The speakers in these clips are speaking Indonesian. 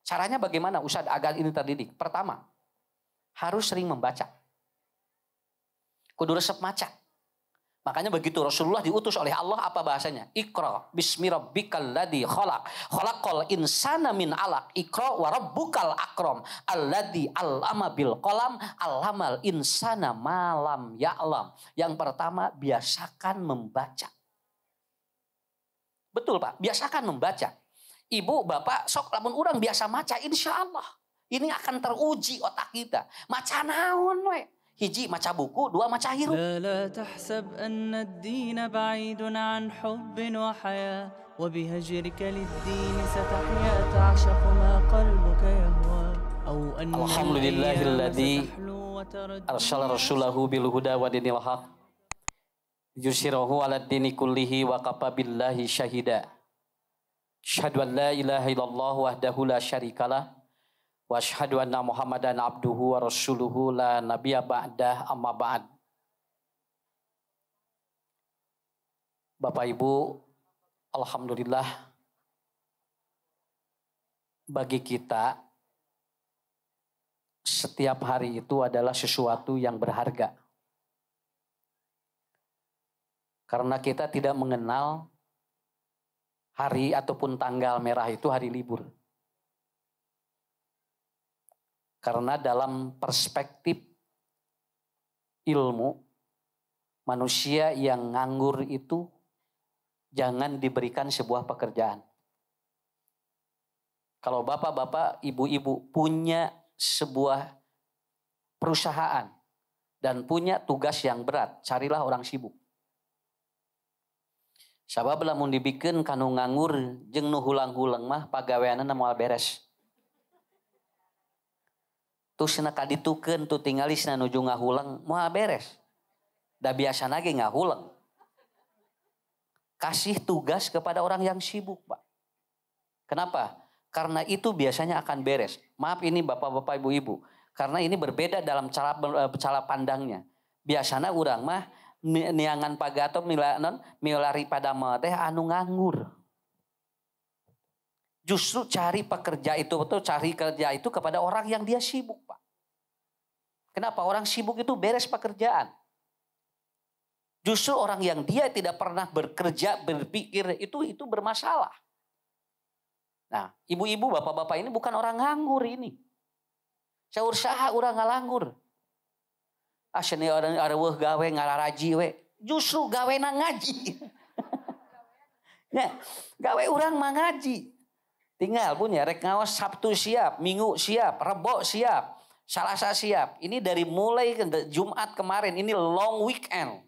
Caranya bagaimana Ustaz agar ini terdidik? Pertama, harus sering membaca. Kudu resep maca. Makanya begitu Rasulullah diutus oleh Allah, apa bahasanya? Iqra bismi rabbikal ladzi khalaq. Khalaqal insana min 'alaq. Iqra wa rabbukal akram. Alladzi 'allama bil qalam, 'allamal insana ma lam ya'lam. Yang pertama, biasakan membaca. Betul Pak, biasakan membaca. Ibu, bapak, sok lamun urang biasa maca, insya Allah. Ini akan teruji otak kita. Maca naon we? Hiji maca buku, dua maca hirup. لا تحسب أن الدين بعيد عن حب وحياة وبهجرك للدين ستحيا تعشق ما قلبك يهوى أو أن Alhamdulillahilladzi arsala rasulahu bil huda wa dinil haq yusirahu ala dini kullihi wa kafa billahi syahida. Asyhadu an la ilaha illallah wahdahu la syarikalah wa asyhadu anna Muhammadan abduhu wa rasuluhu la nabiyya ba'dah amma ba'd. Bapak Ibu, alhamdulillah bagi kita setiap hari itu adalah sesuatu yang berharga. Karena kita tidak mengenal hari ataupun tanggal merah itu hari libur. Karena dalam perspektif ilmu, manusia yang nganggur itu jangan diberikan sebuah pekerjaan. Kalau bapak-bapak, ibu-ibu punya sebuah perusahaan dan punya tugas yang berat, carilah orang sibuk. Sabab lamun dibikeun kanu nganggur jeung nu hulang-hulang mah pagaweanna moal beres. Tuh sena kaditukeun tuh tingali sena nuju ngahulang moal beres. Da biasa lagi ngahulang. Kasih tugas kepada orang yang sibuk, Pak. Kenapa? Karena itu biasanya akan beres. Maaf ini bapak-bapak ibu-ibu. Karena ini berbeda dalam cara pandangnya. Biasanya urang mah niangan pagato milari pada teh anu nganggur. Justru cari pekerja itu betul, cari kerja itu kepada orang yang dia sibuk, Pak. Kenapa? Orang sibuk itu beres pekerjaan. Justru orang yang dia tidak pernah bekerja, berpikir itu bermasalah. Nah, ibu-ibu, bapak-bapak ini bukan orang nganggur ini. Saya usaha orang nganggur. Asini orang arwah gawe ngararaji we. Justru gawe na ngaji. Ya, gawe orang mah ngaji. Tinggal punya rek ngawas Sabtu siap, Minggu siap, Rebo siap, Selasa siap. Ini dari mulai Jumat kemarin, ini long weekend.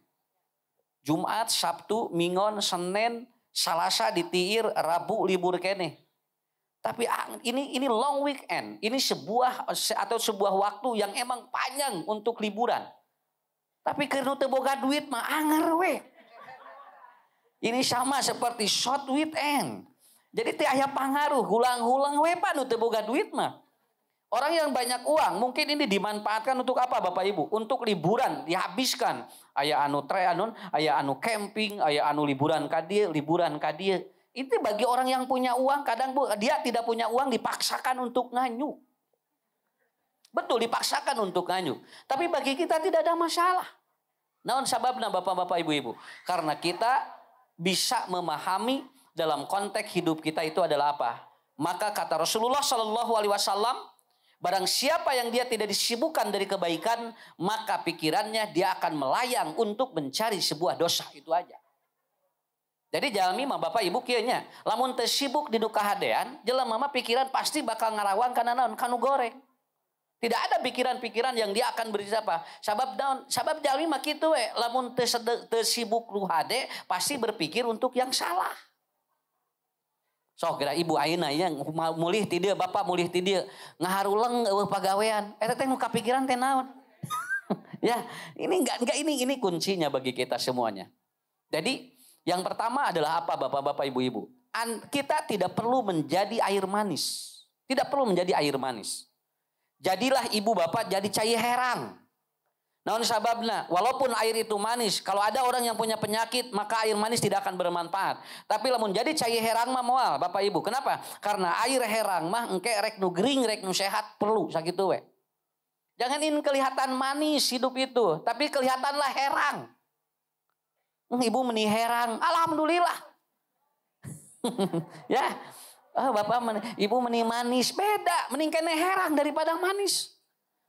Jumat, Sabtu, Minggon, Senin, Selasa ditiir, Rabu libur keneh. Tapi ini long weekend. Ini sebuah waktu yang emang panjang untuk liburan. Tapi karena teu boga duit mah anger we. Ini sama seperti short weekend. Jadi teh aya pangaruh hulang-hulang we Pak nu teu boga duit mah. Orang yang banyak uang mungkin ini dimanfaatkan untuk apa Bapak Ibu? Untuk liburan dihabiskan. Aya anu aya anu camping, aya anu liburan ka dieu, liburan ka dieu. Itu bagi orang yang punya uang, kadang dia tidak punya uang dipaksakan untuk nganyu. Betul, dipaksakan untuk nganyu. Tapi bagi kita tidak ada masalah. Naon sababna bapak-bapak ibu-ibu? Karena kita bisa memahami dalam konteks hidup kita itu adalah apa? Maka kata Rasulullah SAW, barang siapa yang dia tidak disibukkan dari kebaikan, maka pikirannya dia akan melayang untuk mencari sebuah dosa. Itu aja. Jadi jalmi mah bapak ibu kieu nya, lamun teu sibuk di kahadean, jelema mah pikiran pasti bakal ngarawang kana naon? Kanu goreng. Tidak ada pikiran-pikiran yang dia akan beri apa? Sabab naon? Sabab jalmi mah kitu we, lamun teu sibuk nu hade pasti berpikir untuk yang salah. Sok kira ibu ayeuna nya mulih ti dieu, bapak mulih ti dieu, ngaharuleng eueuh pagawean. Eta teh nu kapikiran teh naon? Ya, ini enggak ini kuncinya bagi kita semuanya. Jadi yang pertama adalah apa bapak-bapak ibu-ibu? Kita tidak perlu menjadi air manis. Tidak perlu menjadi air manis. Jadilah ibu bapak jadi cai herang. Naon sababna, walaupun air itu manis, kalau ada orang yang punya penyakit, maka air manis tidak akan bermanfaat. Tapi lamun jadi cai herang mah moal, Bapak Ibu. Kenapa? Karena air herang mah engke rek nu gering, rek nu sehat perlu sakitu we. Jangan ingin kelihatan manis hidup itu, tapi kelihatanlah herang. Ibu meni herang, alhamdulillah. Ya, Bapak Ibu meni manis, beda, mending kene herang daripada manis.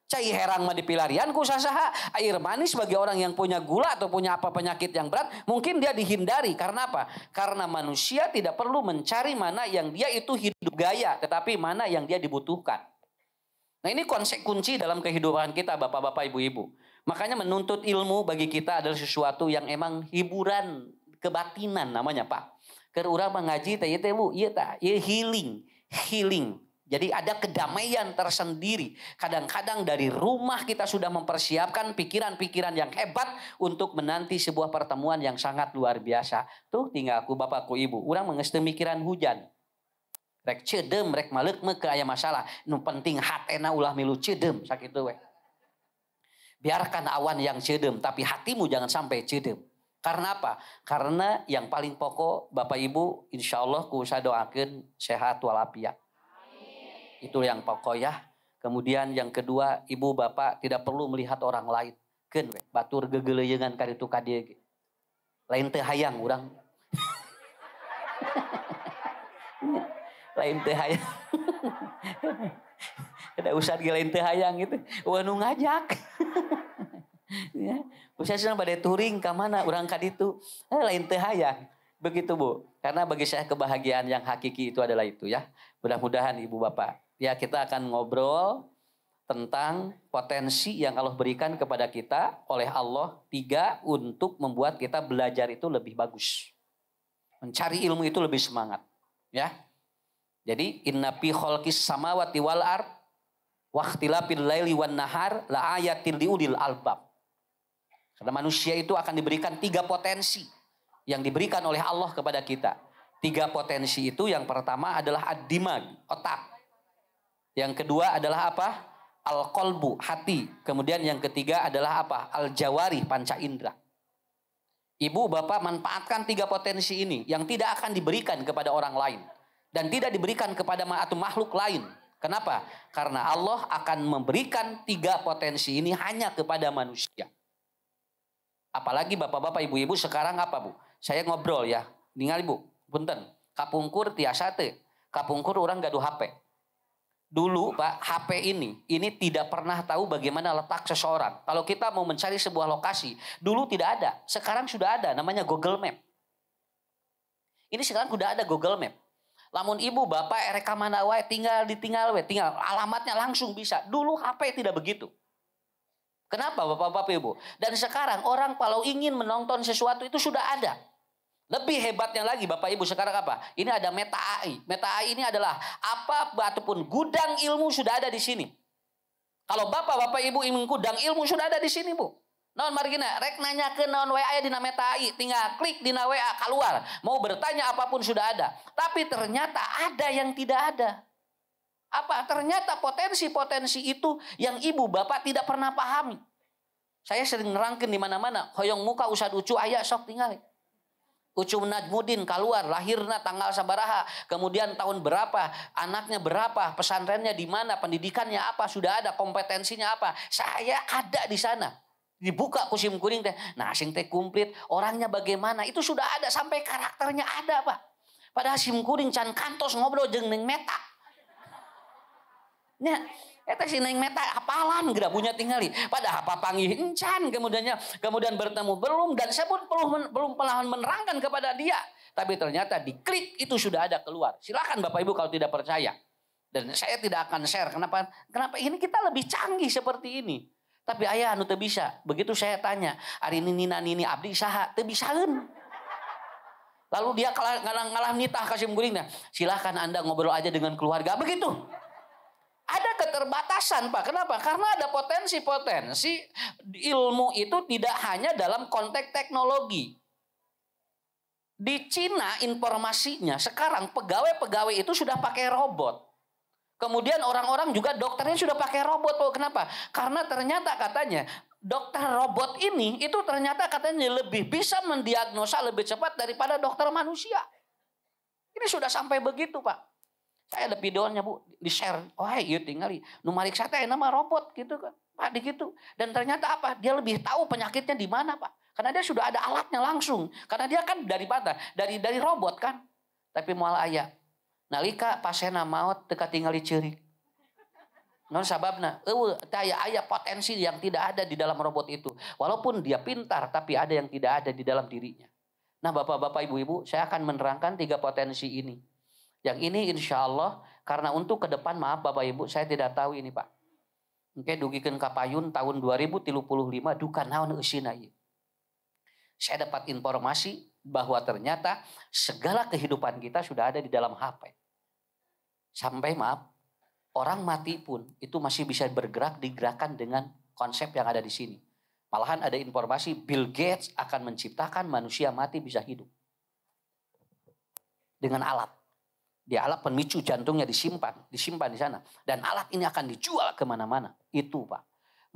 Cai herang mah dipilarian ku sasaha. Air manis bagi orang yang punya gula atau punya apa penyakit yang berat, mungkin dia dihindari. Karena apa? Karena manusia tidak perlu mencari mana yang dia itu hidup gaya, tetapi mana yang dia dibutuhkan. Nah, ini konsep kunci dalam kehidupan kita, Bapak-bapak, Ibu-ibu. Makanya menuntut ilmu bagi kita adalah sesuatu yang emang hiburan kebatinan namanya, Pak. Keur urang mengaji teh ieu teh Bu, ieu tah, ieu healing. Jadi ada kedamaian tersendiri. Kadang-kadang dari rumah kita sudah mempersiapkan pikiran-pikiran yang hebat untuk menanti sebuah pertemuan yang sangat luar biasa. Tuh tinggal aku bapakku ibu. Urang menges teu mikiran hujan. Rek cedem, rek maleuk meuh ke aya masalah. Nu penting hatena ulah milu cedem sakitu we. Biarkan awan yang cedem, tapi hatimu jangan sampai cedem. Karena apa? Karena yang paling pokok Bapak Ibu insya Allah kuusaha doakeun sehat walafiat. Itu yang pokok ya. Kemudian yang kedua, ibu bapak tidak perlu melihat orang lain. Keun we, batur gegeleuyeungan ka ditu ka dieu. Lain teu hayang urang. Lain teu hayang. Kada usah ge lain teu hayang gitu. Wah nu ngajak. Ya, usah senang pada touring ka mana urang ka ditu. Lain teu hayang. Begitu Bu. Karena bagi saya kebahagiaan yang hakiki itu adalah itu ya. Mudah-mudahan ibu bapak. Ya kita akan ngobrol tentang potensi yang Allah berikan kepada kita oleh Allah. 3 untuk membuat kita belajar itu lebih bagus. Mencari ilmu itu lebih semangat. Ya. Jadi inna fi khalqis samawati wal ard wa ikhtilafil laili wan nahar la ayatil liulil albab. Karena manusia itu akan diberikan 3 potensi yang diberikan oleh Allah kepada kita. 3 potensi itu yang pertama adalah ad-dimag, otak. Yang kedua adalah apa? Al-qalbu, hati. Kemudian yang ketiga adalah apa? Al-jawari, panca indera. Ibu, bapak manfaatkan 3 potensi ini yang tidak akan diberikan kepada orang lain. Dan tidak diberikan kepada atau makhluk lain. Kenapa? Karena Allah akan memberikan 3 potensi ini hanya kepada manusia. Apalagi bapak-bapak, ibu-ibu sekarang apa Bu? Saya ngobrol ya. Ningali Bu, punten. Kapungkur tiasa teh. Kapungkur orang gaduh HP. Dulu Pak, HP ini tidak pernah tahu bagaimana letak seseorang. Kalau kita mau mencari sebuah lokasi, dulu tidak ada. Sekarang sudah ada, namanya Google Map. Ini sekarang sudah ada Google Map. Lamun ibu, bapak, reka mana wae, tinggal alamatnya langsung bisa. Dulu HP tidak begitu. Kenapa bapak-bapak ibu? Dan sekarang orang kalau ingin menonton sesuatu itu sudah ada. Lebih hebatnya lagi Bapak Ibu sekarang apa? Ini ada Meta AI. Meta AI ini adalah apa ataupun gudang ilmu sudah ada di sini. Kalau Bapak Ibu ingin gudang ilmu sudah ada di sini Bu. Naon margina rek nanya ke naon WA aya dina Meta AI, tinggal klik dina WA keluar. Mau bertanya apapun sudah ada. Tapi ternyata ada yang tidak ada. Apa? Ternyata potensi-potensi itu yang ibu bapak tidak pernah pahami. Saya sering nerangkeun di mana-mana, hoyong muka usad ucu aya sok tinggal. Ucu Najmudin keluar, lahirna tanggal sabaraha, kemudian tahun berapa, anaknya berapa, pesantrennya di mana, pendidikannya apa, sudah ada, kompetensinya apa. Saya ada di sana. Dibuka kusim kuning teh, nah sing teh komplit, orangnya bagaimana, itu sudah ada, sampai karakternya ada Pak. Padahal sim kuning can kantos ngobrol jeung Neng Meta. Nya, eta si Neng Meta apalan geura punya tingali. Padahal papanggih encan kemudian bertemu belum, dan saya pun belum pernah menerangkan kepada dia. Tapi ternyata diklik itu sudah ada keluar. Silakan Bapak Ibu kalau tidak percaya. Dan saya tidak akan share. Kenapa ini kita lebih canggih seperti ini. Tapi ayah anu teu bisa. Begitu saya tanya, ari nini abdi saha teu bisaeun. Lalu dia ngalah nitah kasim guringna. Silakan Anda ngobrol aja dengan keluarga. Begitu. Ada keterbatasan Pak. Kenapa? Karena ada potensi-potensi ilmu itu tidak hanya dalam konteks teknologi. Di Cina informasinya sekarang pegawai-pegawai itu sudah pakai robot. Kemudian orang-orang juga dokternya sudah pakai robot. Kenapa? Karena ternyata katanya dokter robot ini itu ternyata katanya lebih bisa mendiagnosa lebih cepat daripada dokter manusia. Ini sudah sampai begitu, Pak. Saya ada videonya, Bu, di-share. Oh, iya tinggali. Nu mariksa teh nama robot gitu kan. Pak, gitu. Dan ternyata apa? Dia lebih tahu penyakitnya di mana, Pak. Karena dia sudah ada alatnya langsung. Karena dia kan dari mana? Dari robot kan. Tapi moal aya. Nalika pasena maot teka tinggali ceurik. Non sababna, aya potensi yang tidak ada di dalam robot itu. Walaupun dia pintar, tapi ada yang tidak ada di dalam dirinya. Nah, bapak-bapak, ibu-ibu, saya akan menerangkan 3 potensi ini. Yang ini insya Allah, karena untuk ke depan, maaf bapak ibu, saya tidak tahu ini Pak. Oke, dugikeun ka payun tahun 2035, duka naon eusina ieu. Saya dapat informasi bahwa ternyata segala kehidupan kita sudah ada di dalam HP. Sampai maaf, orang mati pun itu masih bisa bergerak digerakkan dengan konsep yang ada di sini. Malahan ada informasi Bill Gates akan menciptakan manusia mati bisa hidup. Dengan alat. Di alat pemicu jantungnya disimpan di sana. Dan alat ini akan dijual kemana-mana. Itu Pak.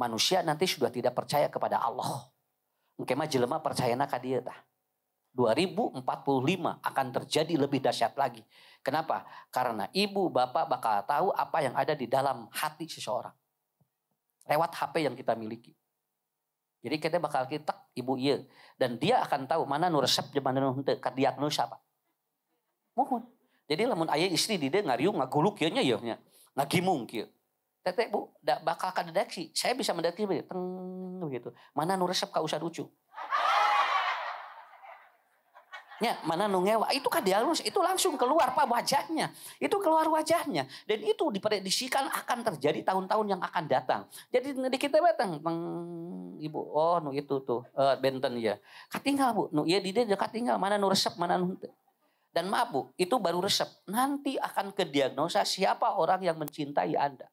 Manusia nanti sudah tidak percaya kepada Allah. Engke mah jelema percayana ka dieu tah. 2045 akan terjadi lebih dahsyat lagi. Kenapa? Karena ibu bapak bakal tahu apa yang ada di dalam hati seseorang. Lewat HP yang kita miliki. Jadi kita bakal kita ibu iya. Dan dia akan tahu mana nu resep jeung mana nu henteu ka diagnosa Pak. Mohon. Jadi lamun aya istri di dia ngariung ngaguluk kieu nya ieu nya. Ngagimung kieu. Teteh Bu, bakal kadeteksi. Saya bisa mendeteksi begitu. Mana nu resep ka usah lucu. Ya, mana nu ngewa, itu kan diagnosis, itu langsung keluar Pak wajahnya. Itu keluar wajahnya. Dan itu diprediksikan akan terjadi tahun-tahun yang akan datang. Jadi di kita datang, Ibu, oh nu itu tuh, benten ya. Katinggal Bu, nu iya di dia katinggal, mana nu resep, mana nu henteu. Dan maaf Bu, itu baru resep. Nanti akan kediagnosa siapa orang yang mencintai Anda.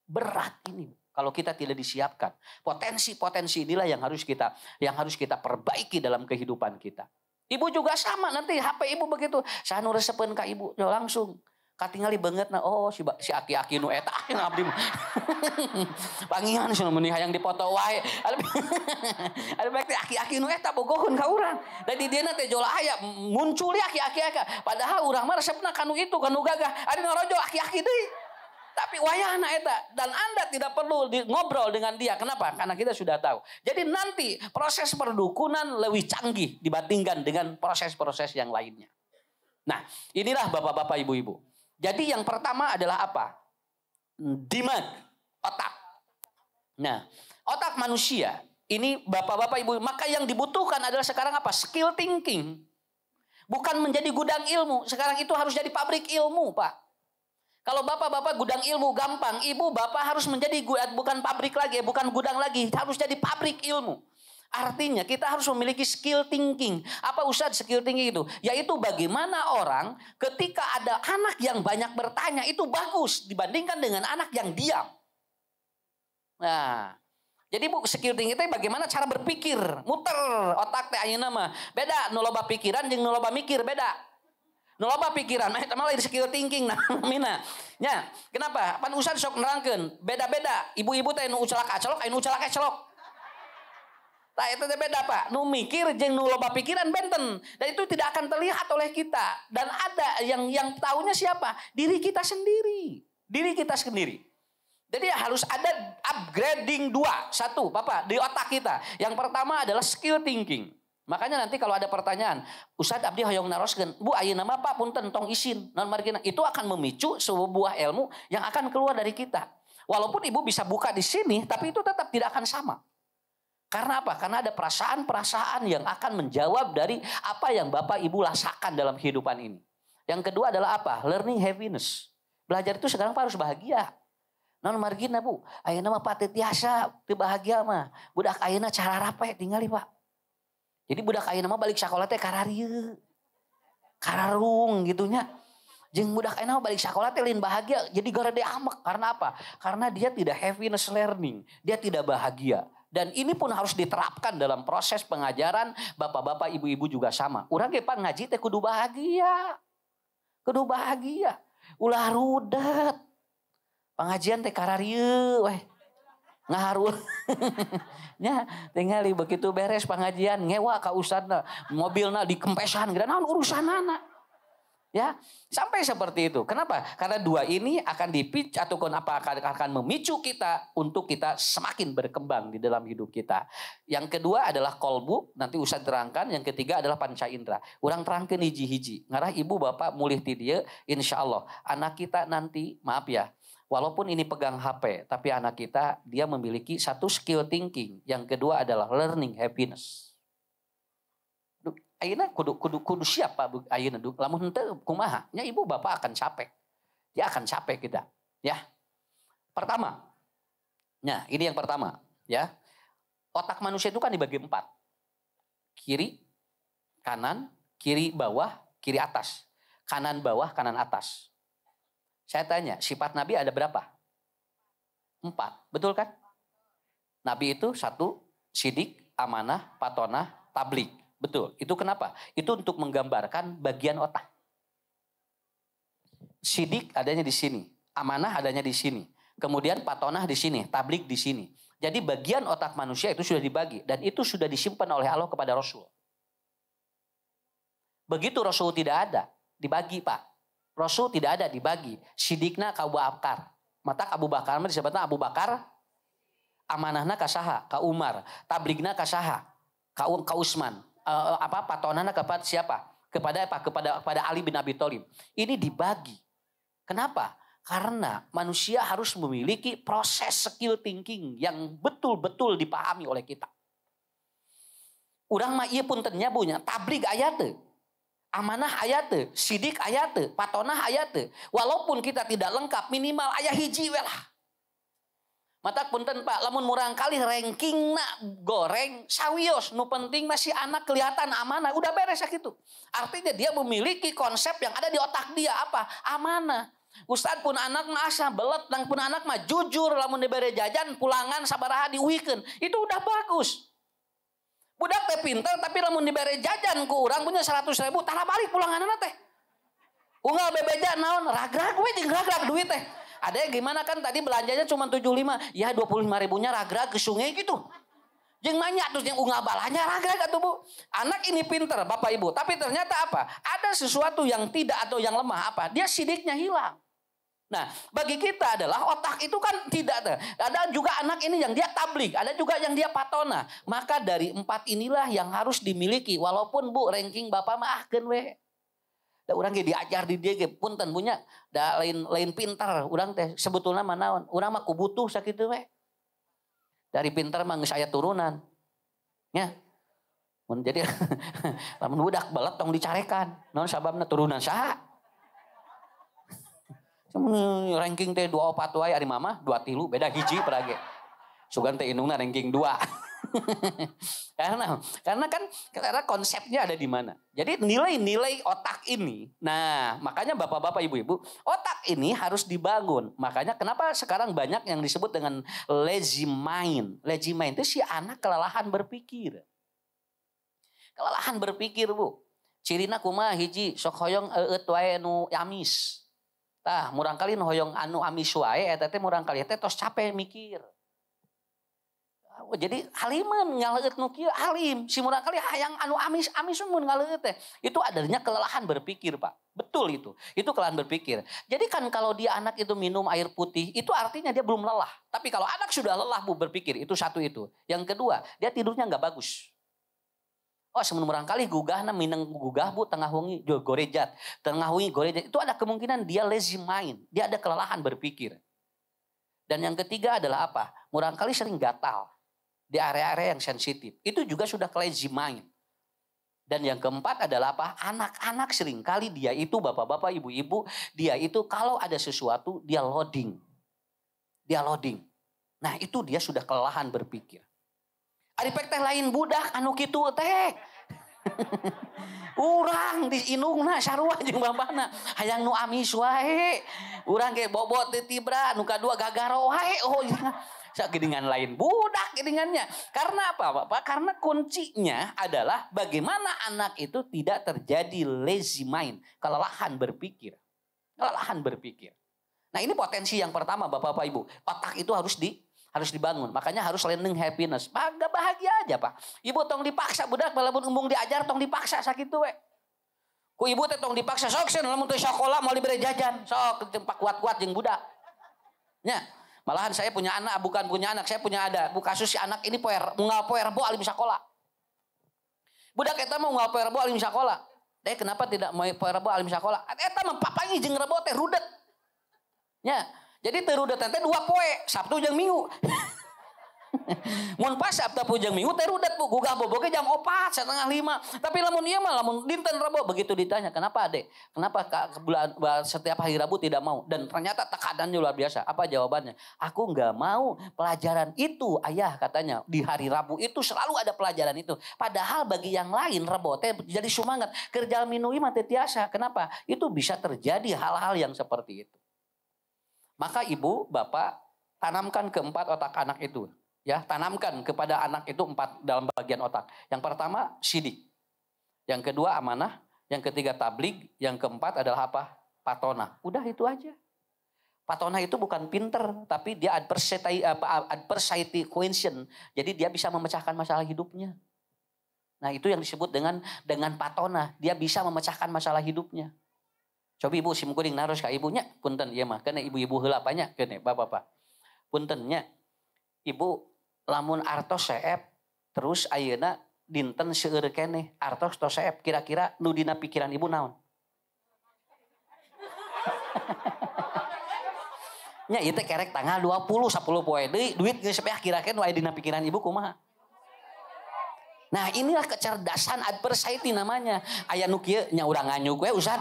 Berat ini Bu. Kalau kita tidak disiapkan, potensi-potensi inilah yang harus kita perbaiki dalam kehidupan kita. Ibu juga sama, nanti HP ibu begitu, saya nu resepeun ka ibu, langsung katingali banget nah, oh si aki-aki nu eta yang abdi pangihan sih mun hayang dipoto wae. Ada baik teh aki-aki nu eta bogohun ka urang. Dan di dieu teh jola aya muncul aki-aki padahal urang mah resepna kanu itu kanu gagah, ari ngorojo aki-aki deui. Tapi wayahna eta dan Anda tidak perlu ngobrol dengan dia. Kenapa? Karena kita sudah tahu. Jadi nanti proses perdukunan lebih canggih dibandingkan dengan proses-proses yang lainnya. Nah, inilah bapak-bapak, ibu-ibu. Jadi yang pertama adalah apa? Dimag, otak. Nah, otak manusia ini bapak-bapak, ibu, maka yang dibutuhkan adalah sekarang apa? Skill thinking. Bukan menjadi gudang ilmu. Sekarang itu harus jadi pabrik ilmu, Pak. Kalau bapak-bapak gudang ilmu gampang, ibu bapak harus menjadi bukan pabrik lagi, bukan gudang lagi, harus jadi pabrik ilmu. Artinya kita harus memiliki skill thinking. Apa Ustaz skill thinking itu? Yaitu bagaimana orang ketika ada anak yang banyak bertanya itu bagus dibandingkan dengan anak yang diam. Nah, jadi Bu skill thinking itu bagaimana cara berpikir, muter otak teh ayeuna mah. Beda nu loba pikiran jeung nu loba mikir beda. Nu loba pikiran, eta mah lain skill thinking nah mina. Nya, kenapa? Pan Ustaz sok nerangkeun, beda-beda. Ibu-ibu teh nu ucelak acolok, anu ucelak acolok. Tah eta teh beda, Pak. Nu mikir jeung nu loba pikiran benten. Dan itu tidak akan terlihat oleh kita. Dan ada yang taunya siapa? Diri kita sendiri. Diri kita sendiri. Jadi harus ada upgrading 2. 1, Bapak, di otak kita. Yang pertama adalah skill thinking. Makanya nanti kalau ada pertanyaan, Ustadz abdi hoyong naroskeun, Bu ayeuna mah Pak punten tong isin, non margina. Itu akan memicu sebuah ilmu yang akan keluar dari kita. Walaupun Ibu bisa buka di sini, tapi itu tetap tidak akan sama. Karena apa? Karena ada perasaan-perasaan yang akan menjawab dari apa yang Bapak Ibu rasakan dalam kehidupan ini. Yang kedua adalah apa? Learning happiness. Belajar itu sekarang Pak harus bahagia. Non margina Bu, ayeuna mah Pak teu tiasa teu bahagia mah. Budak ayeuna cara rape tingali Pak. Jadi budak ayeuna mah balik sekolah teh kararieu. Kararung gitunya. Jeung budak ayeuna mah balik sekolah teh lain bahagia, jadi garede amek. Karena apa? Karena dia tidak happiness learning, dia tidak bahagia. Dan ini pun harus diterapkan dalam proses pengajaran bapak-bapak, ibu-ibu juga sama. Urang ge Pak ngaji teh kudu bahagia. Kudu bahagia. Ulah rudet. Pengajian teh kararieu weh. Ngaharul. Nya tinggali begitu beres pengajian ngewa ka ustadna, mobilna dikempesan geura naon urusanana. Ya, sampai seperti itu. Kenapa? Karena dua ini akan dipicu ataupun apa akan memicu kita untuk kita semakin berkembang di dalam hidup kita. Yang kedua adalah kolbu, nanti usah terangkan. Yang ketiga adalah panca indera. Urang terangkan hiji-hiji. Ngarah ibu bapak mulih ti dieu, insyaallah anak kita nanti, maaf ya, walaupun ini pegang HP, tapi anak kita dia memiliki satu skill thinking. Yang kedua adalah learning happiness. Ayeuna kudu siapa ayeuna lamun henteu kumaha nya ibu bapak akan capek. Dia akan capek kita, ya. Pertama. Nah, ini yang pertama, ya. Otak manusia itu kan dibagi 4. Kiri, kanan, kiri bawah, kiri atas. Kanan bawah, kanan atas. Saya tanya, sifat Nabi ada berapa? 4, betul kan? Nabi itu 1, sidik, amanah, patonah, tablik. Betul, itu kenapa? Itu untuk menggambarkan bagian otak. Sidik adanya di sini, amanah adanya di sini. Kemudian patonah di sini, tablik di sini. Jadi bagian otak manusia itu sudah dibagi. Dan itu sudah disimpan oleh Allah kepada Rasul. Begitu Rasul tidak ada, dibagi Pak. Rasul tidak ada, dibagi. Sidikna ka Abu Bakar. Mata Abu Bakar disebutnya Abu Bakar. Amanahna ka saha? Ka Umar. Tabligna ka saha? Ka Utsman. Patonana kepada siapa? Kepada Ali bin Abi Thalib. Ini dibagi. Kenapa? Karena manusia harus memiliki proses skill thinking yang betul-betul dipahami oleh kita. Urang mah ieu puntennya punya tablig aya teu. Amanah aya teu, sidik aya teu, patonah aya teu. Walaupun kita tidak lengkap minimal aya hiji we lah. Mata punten Pak, lamun murang kali ranking nak goreng sawios, nu penting masih anak kelihatan amanah, udah beres ya gitu. Artinya dia memiliki konsep yang ada di otak dia apa? Amanah. Ustad pun anak mah asa belet, dan pun anak mah jujur, lamun dibere jajan pulangan sabaraha diuikeun, itu udah bagus. Budak teh pinter, tapi lamun dibere jajan ku urang punya 100.000, tara balik pulanganana teh. Unggal bebeja naon, ragrag we jeung ragrag duit teh. Ada yang gimana kan tadi belanjanya cuma 75. Ya 25 ribunya ragrag ke sungai gitu. Jeung manya terus yang unggal balanya ragrag atuh Bu. Anak ini pinter Bapak Ibu. Tapi ternyata apa? Ada sesuatu yang tidak atau yang lemah apa? Dia sidiknya hilang. Nah bagi kita adalah otak itu kan tidak ada. Ada juga anak ini yang dia tablik. Ada juga yang dia patona. Maka dari 4 inilah yang harus dimiliki. Walaupun Bu ranking Bapak mah ahkeun we. Da urang ge diajar di dieu ge punten punya da lain pintar urang teh sebetulna mah naon urang mah kubutuh sakitu we dari pintar mah geus aya turunan nya mun jadi lamun budak belet tong dicarekan naon sababna turunan saha ranking teh 24 wae ari mama 23 beda hiji perage sugan teh indungna ranking 2 karena konsepnya ada di mana. Jadi nilai-nilai otak ini, nah makanya bapak-bapak, ibu-ibu, otak ini harus dibangun. Makanya kenapa sekarang banyak yang disebut dengan lazy mind. Lazy mind itu si anak kelelahan berpikir. Kelelahan berpikir Bu. Cirina kumaha hiji sok hoyong eut wae nu amis. Tah murang kali nu hoyong anu amis wae eta teh murang kali teh tos capek mikir. Jadi haliman ngaleut nu kieu halim si murang kali hayang anu amis mun ngaleut teh itu adanya kelelahan berpikir Pak. Betul itu kelelahan berpikir. Jadi kan kalau dia anak itu minum air putih itu artinya dia belum lelah. Tapi kalau anak sudah lelah Bu berpikir itu satu itu. Yang kedua dia tidurnya nggak bagus. Oh semun murang kali gugahna minang gugah Bu tengah wengi gorejat itu ada kemungkinan dia lazy mind, dia ada kelelahan berpikir. Dan yang ketiga adalah apa? Murang kali sering gatal. Di area-area yang sensitif. Itu juga sudah lazy mind. Dan yang keempat adalah apa? Anak-anak seringkali dia itu bapak-bapak, ibu-ibu. Dia itu kalau ada sesuatu dia loading. Nah itu dia sudah kelelahan berpikir. Aripek teh lain budak anu kitu teh. Urang di inungna sarua jeung bapana. Hayang nu amis wae. Urang ge bobot teh tibra nu kadua gagaro wae. Oh dengan lain budak geningannya. Karena apa Bapak? Karena kuncinya adalah bagaimana anak itu tidak terjadi lazy mind, kelelahan berpikir. Nah ini potensi yang pertama Bapak Ibu. Otak itu Harus dibangun. Makanya harus learning happiness. Gak bahagia aja Pak. Ibu tong dipaksa budak walaupun embung diajar tong dipaksa sakit we. Ku ibu teh tong dipaksa sok sen lamun teh sekolah mau diberi jajan. Sok tempat kuat-kuat jeung budak. Nya. Malahan saya punya anak, bukan punya anak, saya punya ada. Bu kasus si anak ini unggal poe rebo alim sakola. Budak eta mah unggal poe rebo alim sakola. Deh kenapa tidak mau poe rebo alim sakola? Eta mah papanya jeung rebo teh rudet. Nya. Jadi terudet teh 2 poe, Sabtu jeung Minggu. Mun pas Sabtu jeung Minggu teh rudet Bu, gugah boboge jam 4, 4:30. Tapi lamun ieu mah lamun dinten Rabu begitu ditanya, "Kenapa, Adek? Kenapa setiap hari Rabu tidak mau?" Dan ternyata tekadannya luar biasa. Apa jawabannya? "Aku enggak mau pelajaran itu, Ayah," katanya. Di hari Rabu itu selalu ada pelajaran itu. Padahal bagi yang lain Rabu teh jadi semangat. Kerja minui mah teh tiasa. Kenapa? Itu bisa terjadi hal-hal yang seperti itu. Maka ibu, bapak, tanamkan keempat otak anak itu. Ya, tanamkan kepada anak itu 4 dalam bagian otak. Yang pertama, sidik. Yang kedua, amanah. Yang ketiga, tabligh. Yang keempat adalah apa? Patona. Udah itu aja. Patona itu bukan pinter, tapi dia adversity quotient. Jadi dia bisa memecahkan masalah hidupnya. Nah, itu yang disebut dengan patona. Dia bisa memecahkan masalah hidupnya. Coba ibu simkuring naros ka ibunya, punten ieu mah, kana ibu-ibu heula apanya kene bapak-bapak. Puntennya. Ibu lamun artos seep terus ayeuna dinten seueur keneh artos tos seep kira-kira nu dina pikiran ibu naon? Nya ieu teh kerek tanggal 20 10 poe deui duit geus sapeah kira-kira nu aya dina pikiran ibu kumaha? Nah, inilah kecerdasan adversity namanya. Aya nu kieu nya urang nganyuk we Ustaz.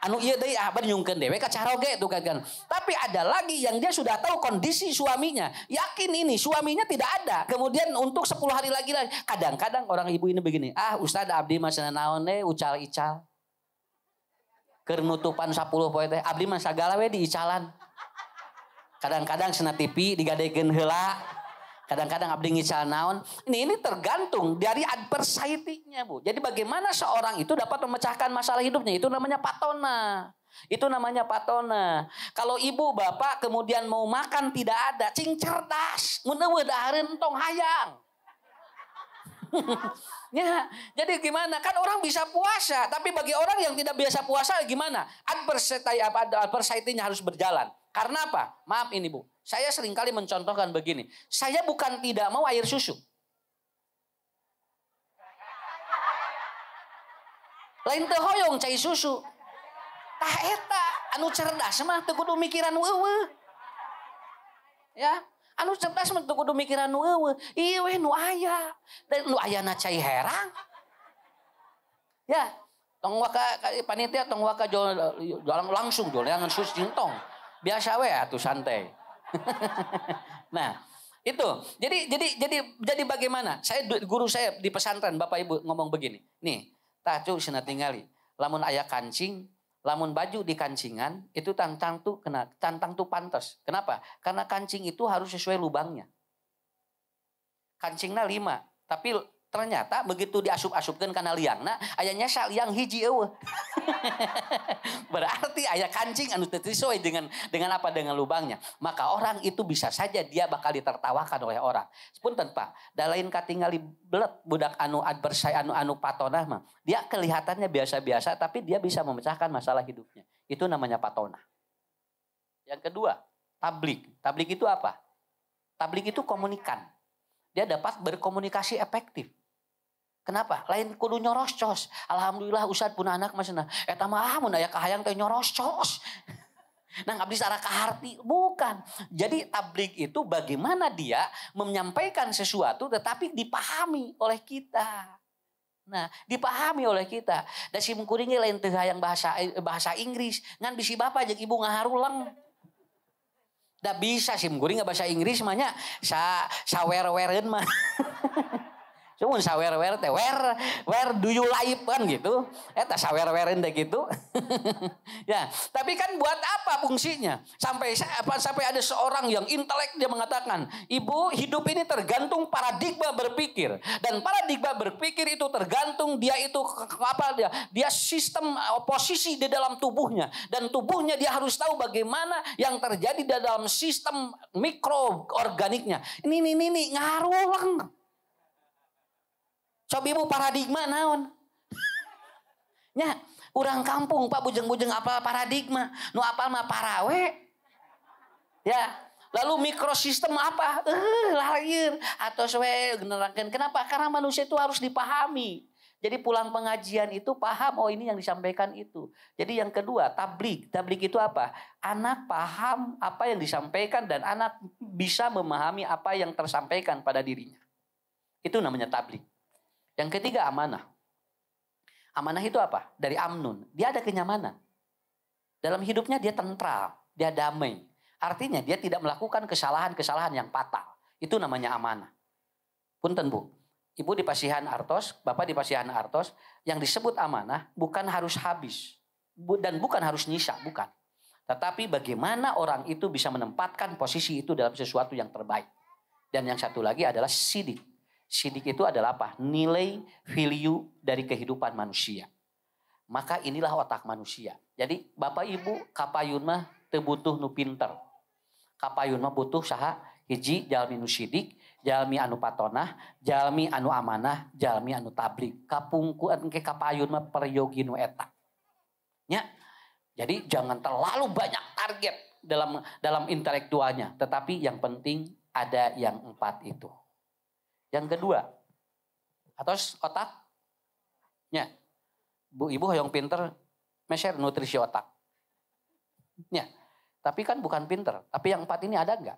Anu iya deui abah nyungkeun dewe ka caroge tuh kan. Tapi ada lagi yang dia sudah tahu kondisi suaminya. Yakin ini suaminya tidak ada. Kemudian untuk 10 hari lagi. Kadang-kadang orang ibu ini begini. Ustaz abdi mah cenah naon we ucal-ical. Keur nutupan 10 poe teh abdi mah sagala we diicalan. Kadang-kadang cenah TV digadegeun heula. Kadang-kadang abdi ngical naon. Ini tergantung dari adversity-nya, Bu. Jadi bagaimana seorang itu dapat memecahkan masalah hidupnya. Itu namanya patona. Itu namanya patona. Kalau ibu bapak kemudian mau makan tidak ada. Cing cerdas. Mun eueuh dahareun tong hayang. Ya, jadi gimana? Kan orang bisa puasa. Tapi bagi orang yang tidak biasa puasa gimana? Adversity-nya harus berjalan. Karena apa? Maaf ini Bu. Saya seringkali mencontohkan begini. Saya bukan tidak mau air susu. Lain teu hoyong cai susu. Tah eta anu cerdas mah teu kudu mikiran eueuh. Ya, anu cerdas mah teu kudu mikiran eueuh. Ieu we nu aya. Dan nu ayana cai herang. Ya, tong waka panitia tong waka jalan langsung jangan susu jintong. Biasa we atuh santai. Nah, itu. Jadi bagaimana? Guru saya di pesantren Bapak Ibu ngomong begini. Nih, tah cu cenah tingali. Lamun aya kancing, lamun baju di kancingan, itu tantang tuh pantes. Kenapa? Karena kancing itu harus sesuai lubangnya. Kancingna 5, tapi ternyata begitu diasup-asupkeun kana liangna, aya nyasa liang hiji eueuh. Berarti aya kancing anu teu sesuai dengan apa dengan lubangnya. Maka orang itu bisa saja dia bakal ditertawakan oleh orang. Punten Pak, da lain katingali belet budak anu adversary anu patona mah. Dia kelihatannya biasa-biasa tapi dia bisa memecahkan masalah hidupnya. Itu namanya patona. Yang kedua, tabligh. Tabligh itu apa? Tabligh itu komunikan. Dia dapat berkomunikasi efektif. Kenapa? Lain kudu nyoroscos. Alhamdulillah Ustaz pun anak masena. Eta mah mun aya kahayang teh nyoroscos. Nang abdi sara kaharti. Bukan. Jadi tabligh itu bagaimana dia menyampaikan sesuatu tetapi dipahami oleh kita. Nah, dipahami oleh kita. Da sim kuring lain teu hayang bahasa Inggris. Ngan bisi bapa jeung ibu ngaharuleng. Da bisa sim kuring bahasa Inggris mah nya sawer-wereun mah. Cuman sawer-wer teh, where do you live kan gitu. Eta sawer-werin teh gitu. Ya, tapi kan buat apa fungsinya? Sampai ada seorang yang intelek dia mengatakan, "Ibu, hidup ini tergantung paradigma berpikir. Dan paradigma berpikir itu tergantung dia itu apa dia sistem posisi di dalam tubuhnya dan tubuhnya dia harus tahu bagaimana yang terjadi di dalam sistem mikroorganiknya. Ini ngaruh lang. Coba ibu paradigma naon? Nya, urang kampung Pak bujeng-bujeng apa paradigma? Nu apal mah parawe. Ya, lalu mikrosistem apa? Lahir atau we generangkeun. Kenapa? Karena manusia itu harus dipahami. Jadi pulang pengajian itu paham, oh ini yang disampaikan itu. Jadi yang kedua, tablik. Tablik itu apa? Anak paham apa yang disampaikan dan anak bisa memahami apa yang tersampaikan pada dirinya. Itu namanya tablik. Yang ketiga amanah. Amanah itu apa? Dari amnun. Dia ada kenyamanan. Dalam hidupnya dia tentram, dia damai. Artinya dia tidak melakukan kesalahan-kesalahan yang fatal. Itu namanya amanah. Punten Bu. Ibu di Pasihan Artos, Bapak di Pasihan Artos, yang disebut amanah bukan harus habis. Dan bukan harus nyisa, bukan. Tetapi bagaimana orang itu bisa menempatkan posisi itu dalam sesuatu yang terbaik. Dan yang satu lagi adalah sidik. Sidik itu adalah apa? Nilai value dari kehidupan manusia. Maka inilah otak manusia. Jadi Bapak Ibu kapayun mah teu butuh nu pinter. Kapayun mah butuh saha? Hiji jalmi nu sidik, jalmi anu patonah, jalmi anu amanah, jalmi anu tablik. Kapungkuan ke kapayun mah peryogi nu eta. Nya. Jadi jangan terlalu banyak target dalam intelektualnya, tetapi yang penting ada yang 4 itu. Yang kedua, atos otaknya. Bu ibu hoyong pinter, meser nutrisi otak. Ya, tapi kan bukan pinter. Tapi yang 4 ini ada enggak?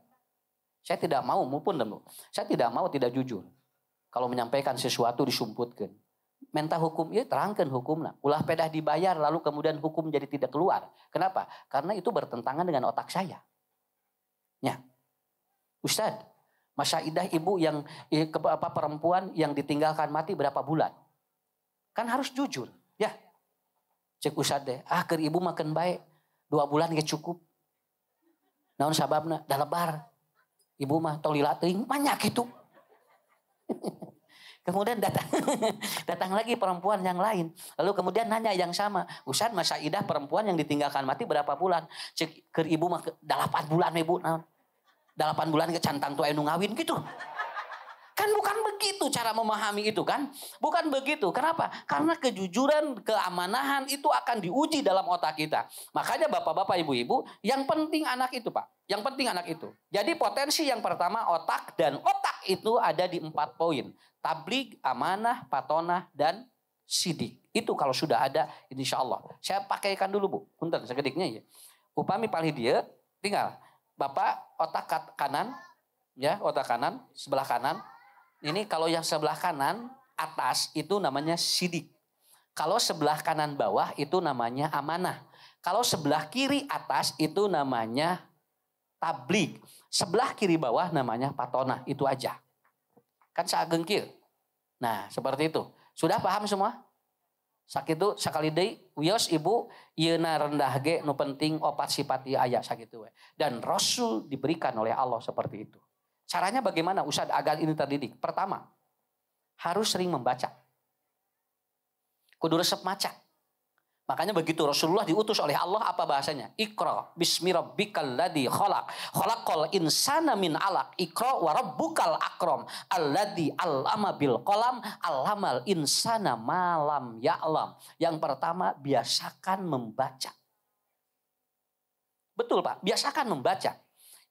Saya tidak mau, maupun Bu. Saya tidak mau tidak jujur. Kalau menyampaikan sesuatu disumputkan. Mentah hukum, ya terangkan hukumnya. Ulah pedah dibayar, lalu kemudian hukum jadi tidak keluar. Kenapa? Karena itu bertentangan dengan otak saya. Ya, Ustadz. Masa idah ibu yang perempuan yang ditinggalkan mati berapa bulan? Kan harus jujur, ya. Cek Ustad deh, keur ibu makan baik 2 bulan gak cukup. Naon sababna? Da lebar. Ibu mah tong lila teuing banyak itu. Kemudian datang lagi perempuan yang lain. Lalu kemudian nanya yang sama, Ustad masa idah perempuan yang ditinggalkan mati berapa bulan? Cek keur ibu mah 8 bulan ibu naon? 8 bulan ke cantang tua enu ngawin gitu. Kan bukan begitu cara memahami itu kan. Bukan begitu. Kenapa? Karena kejujuran, keamanahan itu akan diuji dalam otak kita. Makanya bapak-bapak, ibu-ibu, yang penting anak itu Pak. Yang penting anak itu. Jadi potensi yang pertama otak, dan otak itu ada di 4 poin. Tabligh, amanah, patonah, dan sidik. Itu kalau sudah ada insya Allah. Saya pakaikan dulu Bu. Punten segediknya ya. Upami palih dia tinggal. Bapak otak kanan, ya otak kanan, sebelah kanan. Ini kalau yang sebelah kanan atas itu namanya sidik. Kalau sebelah kanan bawah itu namanya amanah. Kalau sebelah kiri atas itu namanya tabligh. Sebelah kiri bawah namanya patonah. Itu aja. Kan saagengkil. Nah seperti itu. Sudah paham semua? Sakitu sakali deui wios ibu ieuna rendah ge nu penting opat sifat ieu aya sakitu we. Dan Rasul diberikan oleh Allah seperti itu. Caranya bagaimana Ustaz agar ini terdidik? Pertama, harus sering membaca. Kudu resep maca. Makanya begitu Rasulullah diutus oleh Allah apa bahasanya? Iqra bismi rabbikal ladzi khalaq. Khalaqal insana min 'alaq. Iqra wa rabbukal akram. Alladzi 'allama bil qalam 'allamal insana ma lam ya'lam. Yang pertama, biasakan membaca. Betul Pak, biasakan membaca.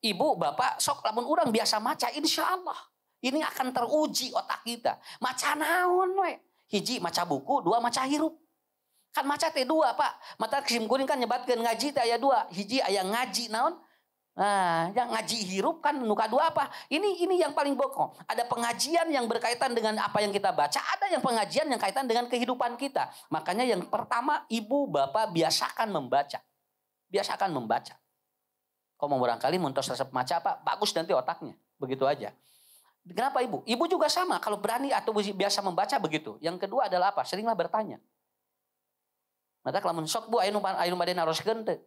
Ibu, bapak, sok lamun urang biasa maca, insya Allah. Ini akan teruji otak kita. Maca naon we? Hiji maca buku, 2 maca hirup. Kan maca teh 2 Pak. Mata Sim Kuring kan nyebatkeun ngaji teh aya 2. Hiji aya ngaji naon? Nah, yang ngaji hirup kan nu kadua apa? Ini yang paling pokok. Ada pengajian yang berkaitan dengan apa yang kita baca, ada yang pengajian yang kaitan dengan kehidupan kita. Makanya yang pertama, ibu, bapak biasakan membaca. Biasakan membaca. Kalau mau barangkali muntos resep maca Pak, bagus nanti otaknya. Begitu aja. Kenapa ibu? Ibu juga sama, kalau berani atau biasa membaca begitu. Yang kedua adalah apa? Seringlah bertanya. Mata kalau sok bu, ayo baden naroskeun teu.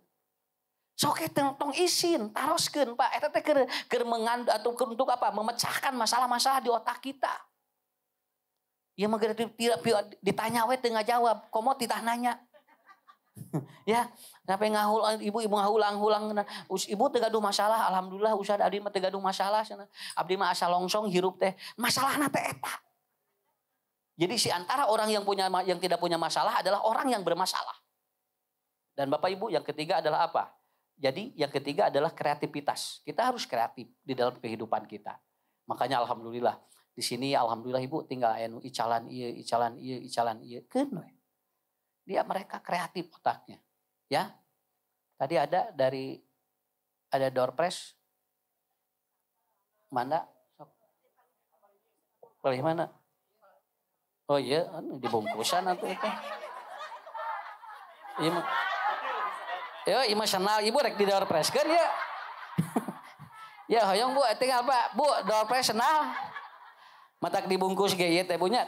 Sok tong isin, taroskeun Pak. Eta teh keur mengandung atau untuk apa? Memecahkan masalah-masalah di otak kita. Ya mah ditanya we teu ngajawab, komo titah nanya. Ya, sampai ibu ngahulang-hulang. Ibu teu gaduh masalah, alhamdulillah Ustad abdi mah teu gaduh masalah cenah. Abdi mah asa longsong hirup teh. Masalahna teh eta. Jadi si antara orang yang tidak punya masalah adalah orang yang bermasalah. Dan Bapak Ibu, yang ketiga adalah apa? Jadi yang ketiga adalah kreativitas. Kita harus kreatif di dalam kehidupan kita. Makanya alhamdulillah di sini alhamdulillah Ibu tinggal anu icalan ieu keun we. Dia mereka kreatif otaknya. Ya. Tadi ada door prize. Mana? Pilih mana? Oh iya, dibungkusan atau itu. Iya mah. Yo, emosional ibu rek di door prize kan ya. Ya, hoyong bu, tinggal apa? Bu, door prize senal. Matak dibungkus ge ieu teh punya.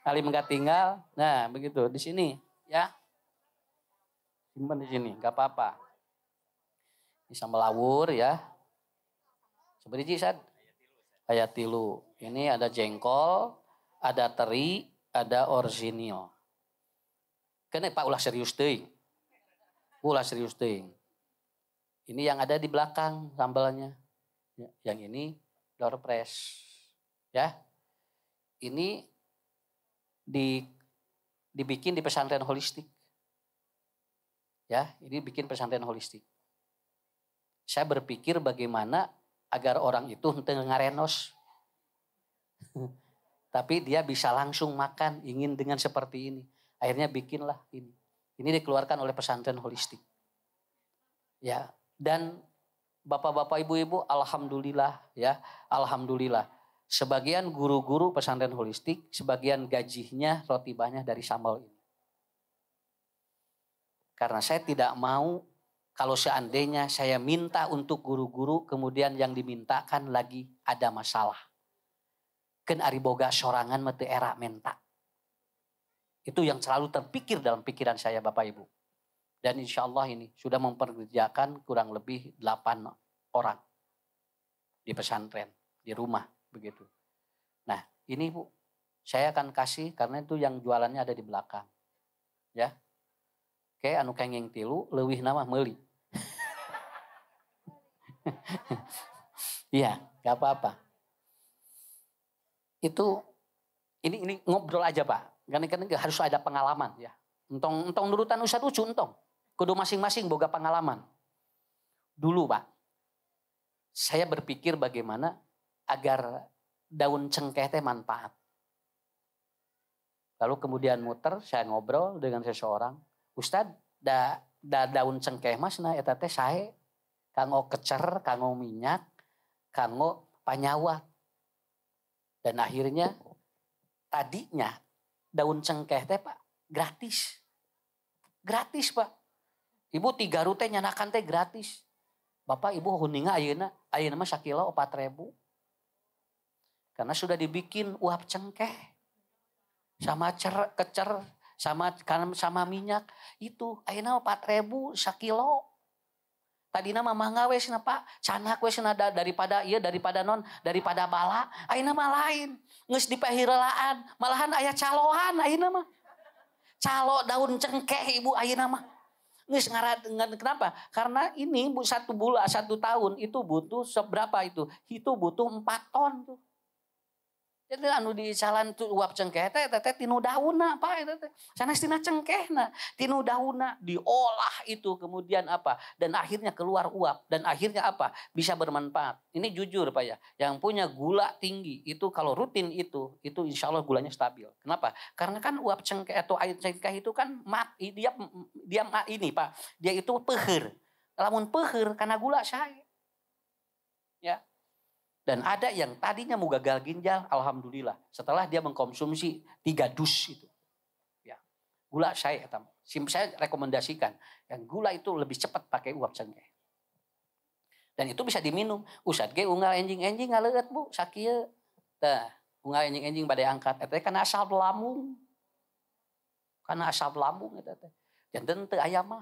Kali enggak tinggal. Nah, begitu di sini ya. Simpan di sini, enggak apa-apa. Bisa melawur ya. Seperti Sad. Ayat tilu. Ini ada jengkol, ada teri, ada orzinil. Kene Pak ulah serius teuing. Ulah serius teuing. Ini yang ada di belakang sambalnya. Yang ini door press. Ya. Ini dibikin di pesantren holistik. Ya, ini bikin pesantren holistik. Saya berpikir bagaimana agar orang itu henteu ngarenos. Tapi dia bisa langsung makan, ingin dengan seperti ini. Akhirnya bikinlah ini. Ini dikeluarkan oleh pesantren holistik. Ya, dan Bapak-bapak, Ibu-ibu, alhamdulillah ya, alhamdulillah. Sebagian guru-guru pesantren holistik, sebagian gajinya, rotibahnya dari sambal ini. Karena saya tidak mau kalau seandainya saya minta untuk guru-guru, kemudian yang dimintakan lagi ada masalah. Ken ari boga sorangan mete era menta. Itu yang selalu terpikir dalam pikiran saya Bapak Ibu. Dan insya Allah ini sudah memperkerjakan kurang lebih 8 orang di pesantren, di rumah begitu. Nah ini Bu, saya akan kasih karena itu yang jualannya ada di belakang. Ya, oke anu kenging tilu, leuwih nama meuli. Iya, gak apa-apa. Itu ini ngobrol aja Pak. Karena harus ada pengalaman ya. Entong nurutan Ustad Ucu entong. Kudu masing-masing boga pengalaman. Dulu Pak, saya berpikir bagaimana agar daun cengkeh teh manfaat. Lalu kemudian muter, saya ngobrol dengan seseorang. Ustad, daun cengkeh mas nah eta teh sae kanggo kecer, kanggo minyak, kanggo panyawat. Dan akhirnya tadinya daun cengkeh teh Pak gratis. Gratis Pak. Ibu 3 rute nyanakan teh gratis. Bapak Ibu huninga ayeuna mah sakilo 4.000. Karena sudah dibikin uap cengkeh. Sama kecer sama minyak itu ayeuna 4.000 sakilo. Tadina mah mangga we cenah Pak, canak we cenah daripada bala, ayeuna mah lain. Geus dipahirelaan, malahan aya caloan ayeuna mah. Calo daun cengkeh Ibu ayeuna mah. Geus kenapa? Karena ini Bu 1 tahun itu butuh seberapa itu? Itu butuh 4 ton tuh. Jadi anu di jalan tuh uap cengkeh teh tinu daunna Pak eta teh. Sanes tina cengkehna, tinu daunna diolah itu kemudian apa? Dan akhirnya keluar uap dan akhirnya apa? Bisa bermanfaat. Ini jujur Pak ya, yang punya gula tinggi itu kalau rutin itu insya Allah gulanya stabil. Kenapa? Karena kan uap cengkeh atau air cengkeh itu kan dia ini Pak, dia itu peuheur. Lamun peuheur karena gula sae. Ya. Dan ada yang tadinya mau gagal ginjal, alhamdulillah. Setelah dia mengkonsumsi 3 dus itu. Ya. Gula saya rekomendasikan. Yang gula itu lebih cepat pakai uap cengkeh. Dan itu bisa diminum. Ustad ge unggal enjing-enjing ngaleut Bu, sakieu. Tah, unggal enjing-enjing bade angkat. Eta kana asal lambung. Kana asal lambung eta teh. Janten teu aya mah.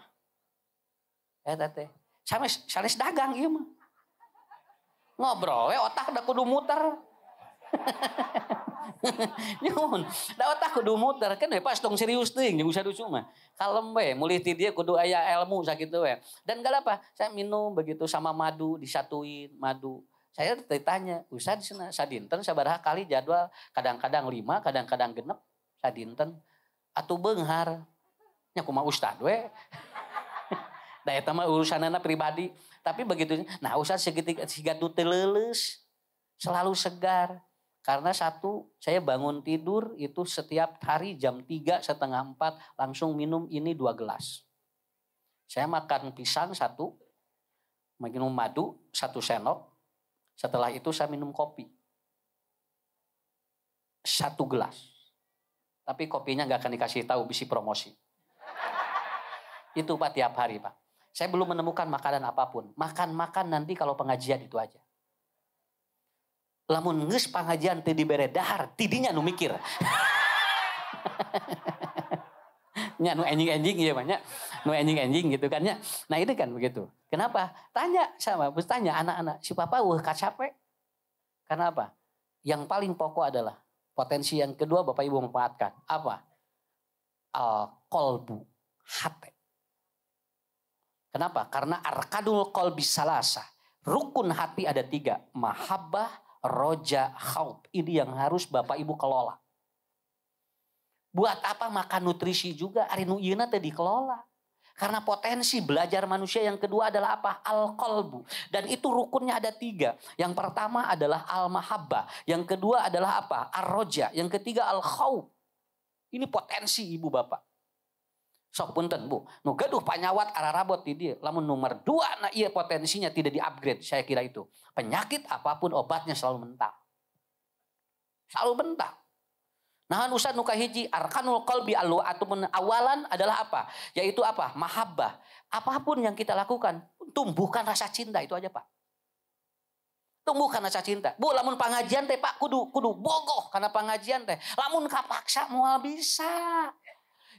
Eta teh. Sanes dagang ieu mah. Ngobrol we otak udah kudu muter. Nyun, da otak kudu muter kan we pas tong serius teuing jeung usah dusu mah. Kalem we, mulih ti dieu kudu aya ilmu sakitu we. Dan gak apa, saya minum begitu sama madu disatuin madu. Saya ditanya, "Ustaz cenah sadinten sabaraha kali jadwal? Kadang-kadang 5, kadang-kadang 6 sadinten." Atuh beunghar. Nya kumaha ustad we. Da eta mah urusanana pribadi. Tapi begitu, nah Ustaz siga teu leuleus, selalu segar. Karena satu, saya bangun tidur itu setiap hari jam 3, setengah 4 langsung minum ini 2 gelas. Saya makan pisang 1, minum madu 1 sendok. Setelah itu saya minum kopi 1 gelas. Tapi kopinya nggak akan dikasih tahu, bisi promosi. Itu Pak tiap hari Pak. Saya belum menemukan makanan apapun. Makan-makan nanti kalau pengajian itu aja. Lamun geus pengajian teu dibere dahar, tidinya nu mikir. Nya nu enjing-enjing ieu mah nya. Nu enjing-enjing gitu kan nya. Nah ini kan begitu. Kenapa? Tanya sama, tanya anak-anak, si papa kacape. Karena apa? Yang paling pokok adalah potensi yang kedua Bapak Ibu manfaatkan. Apa? Qalbu, hati. Kenapa? Karena arkanul qalbi salasa. Rukun hati ada 3. Mahabbah, roja, khauf. Ini yang harus Bapak Ibu kelola. Buat apa makan nutrisi juga? Ari nu ieu teh dikelola. Karena potensi belajar manusia yang kedua adalah apa? Al-qalbu. Dan itu rukunnya ada 3. Yang pertama adalah al-mahabbah. Yang kedua adalah apa? Ar-roja. Yang ketiga al-khauf. Ini potensi ibu bapak. Sok punten Bu, nu gaduh panyawat ararabot di dia. Lamun nomor 2 nah iya potensinya tidak di-upgrade, saya kira itu. Penyakit apapun obatnya selalu mental. Selalu mental. Nah Ustaz nu kahiji arkanul qalbi ataupun awalan adalah apa? Yaitu apa? Mahabbah. Apapun yang kita lakukan, tumbuhkan rasa cinta itu aja Pak. Tumbuhkan rasa cinta. Bu, lamun pengajian teh Pak kudu bogoh karena pengajian teh. Lamun kapaksa moal bisa.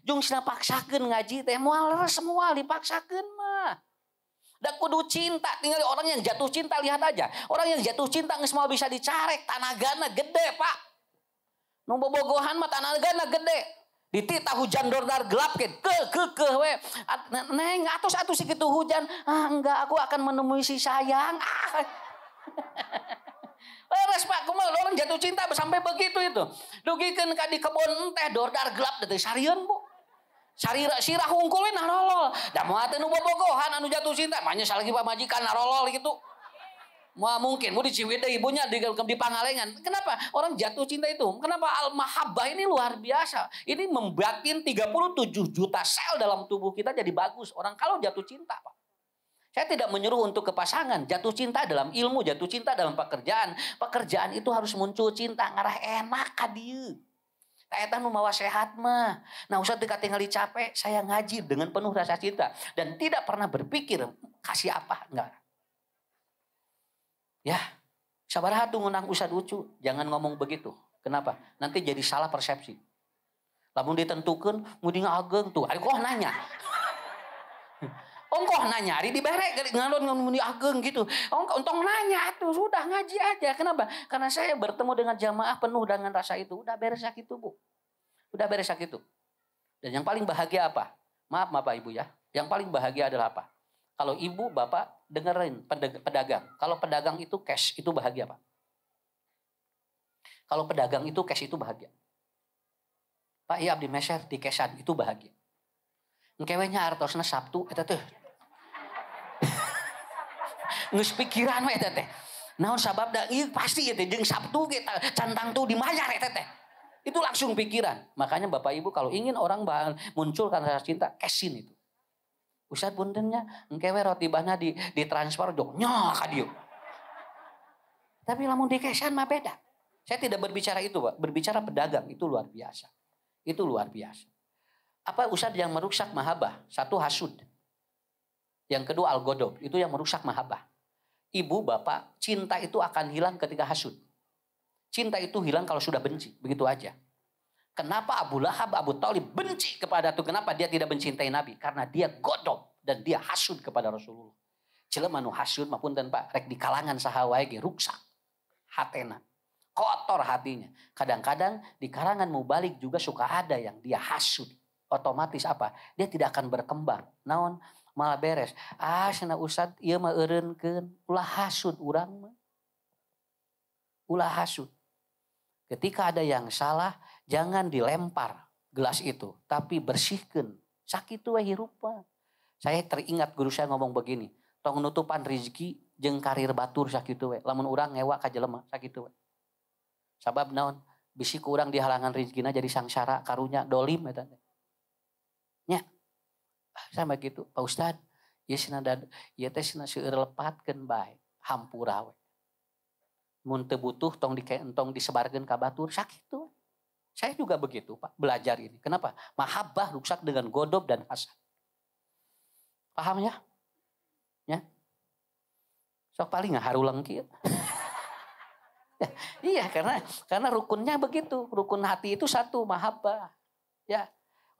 Jung sina paksakeun ngaji teh moal semua dipaksakeun mah. Da kudu cinta, tinggal orang yang jatuh cinta lihat aja. Orang yang jatuh cinta geus moal bisa dicarek, tanagana gede, Pak. Nu bobogohan mah tanagana gede. Ditita hujan dordar gelap ke we. Neng atus kitu hujan. Enggak, aku akan menemui si sayang. Leres Pak, kumaha orang jatuh cinta sampai begitu itu. Dugikeun ka di kebon teh dordar gelap teh sarieun Bu. Sirah hungkul we narolol. Da moal teh nu bobogohan anu jatuh cinta, mah nya salagi pamajikan narolol gitu. Moal mungkin mu di Ciwidey ibunya di Pangalengan. Kenapa? Orang jatuh cinta itu. Kenapa al-mahabbah ini luar biasa. Ini membuatin 37 juta sel dalam tubuh kita jadi bagus. Orang kalau jatuh cinta Pak. Saya tidak menyuruh untuk ke pasangan. Jatuh cinta dalam ilmu, jatuh cinta dalam pekerjaan. Pekerjaan itu harus muncul cinta, ngarah enak ka dieu. Eta nu mawa sehat mah. Nah Ustaz teu katingali capek, saya ngaji dengan penuh rasa cinta. Dan tidak pernah berpikir kasih apa, enggak. Ya, sabaraha tuh ngunang Ustaz Ucu, jangan ngomong begitu. Kenapa? Nanti jadi salah persepsi. Lamun ditentukeun, muding ageng tuh. Ari kok nanya. Ongkoh nanya, hari dibere ngalon muni ageng gitu. Ontong nanya tuh, sudah ngaji aja. Kenapa? Karena saya bertemu dengan jamaah penuh dengan rasa itu. Udah beres gitu Bu. Udah beres gitu. Dan yang paling bahagia apa? Maaf Bapak Ibu ya. Yang paling bahagia adalah apa? Kalau ibu bapak dengerin pedagang. Kalau pedagang itu cash itu bahagia Pak. Kalau pedagang itu cash itu bahagia. Pak iya abdi meser di cashan itu bahagia. Engkewenya artosna Sabtu eta teh. Geus pikiran we eta teh. Naon sababda ieu pasti eta jeung Sabtu ge cantang tuh dimayar eta teh. Itu langsung pikiran. Makanya Bapak Ibu kalau ingin orang munculkan rasa cinta, cashin itu. Ustaz puntennya engkewe roti bahna ditransfer dong nya ka dieu. Tapi lamun di cashan mah beda. Saya tidak berbicara itu, Pak. Berbicara pedagang itu luar biasa. Itu luar biasa. Apa Ustaz yang merusak mahabbah? 1 hasud. Yang kedua al-ghadab, itu yang merusak mahabbah. Ibu, bapak, cinta itu akan hilang ketika hasud. Cinta itu hilang kalau sudah benci, begitu aja. Kenapa Abu Lahab, Abu Thalib benci kepada itu? Kenapa dia tidak mencintai Nabi? Karena dia godok dan dia hasud kepada Rasulullah. Jelema nu hasud maupun dan Pak rek di kalangan sahawae ge ruksak hatena. Kotor hatinya. Kadang-kadang di kalangan mubalik juga suka ada yang dia hasud. Otomatis apa? Dia tidak akan berkembang. Naon? Malah beres. Cenah ustad ieu mah eureunkeun. Ulah hasud urang mah. Ulah hasud. Ketika ada yang salah, jangan dilempar gelas itu, tapi bersihkan. Sakitu we hirup mah. Saya teringat guru saya ngomong begini, tong nutupan rezeki jeung karir batur sakitu we. Lamun urang ngewa ka jelema sakitu we. Sabab naon? Bisi ku urang dihalangan rezekina jadi sangsara karunya dolim eta teh. Nya. Sama gitu, Pak Ustad, ieu ieu teh cenah seueur lepatkeun bae, hampura we. Mun teu butuh tong disebarkeun ka batur sakitu. Saya juga begitu, Pak, belajar ini. Kenapa? Mahabbah rusak dengan godob dan hasad. Paham ya? Ya. Sok paling harulang kieu. Iya, karena rukunnya begitu. Rukun hati itu satu, mahabbah. Ya.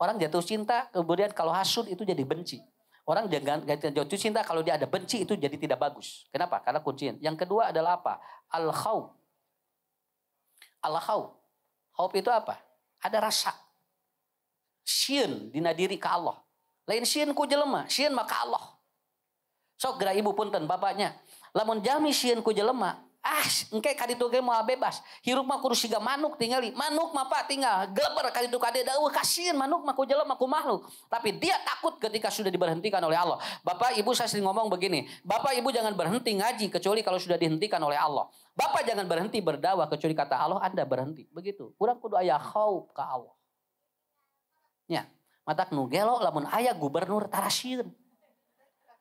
Orang jatuh cinta, kemudian kalau hasud itu jadi benci. Orang jangan jatuh cinta kalau dia ada benci itu jadi tidak bagus. Kenapa? Karena kuncian. Yang kedua adalah apa? Al-khawf. Al-khawf. Khawf itu apa? Ada rasa. Sieun dina diri ka Allah. Lain sieun ku jelema, sieun mah ka Allah. Sok geura ibu punten bapaknya. Lamun jalmi sieun ku jelema, engke ka ditu ge moal bebas. Hirup mah kudu siga manuk tingali. Manuk mah Pak tinggal geleber ka ditu kade deueuh kasieun manuk mah ku jelema ku makhluk. Tapi dia takut ketika sudah diberhentikan oleh Allah. Bapak Ibu saya sering ngomong begini, Bapak Ibu jangan berhenti ngaji kecuali kalau sudah dihentikan oleh Allah. Bapak jangan berhenti berdakwah kecuali kata Allah Anda berhenti. Begitu. Urang kudu aya khauf ka Allah. Nya, matak nu gelo lamun aya gubernur tarasieun.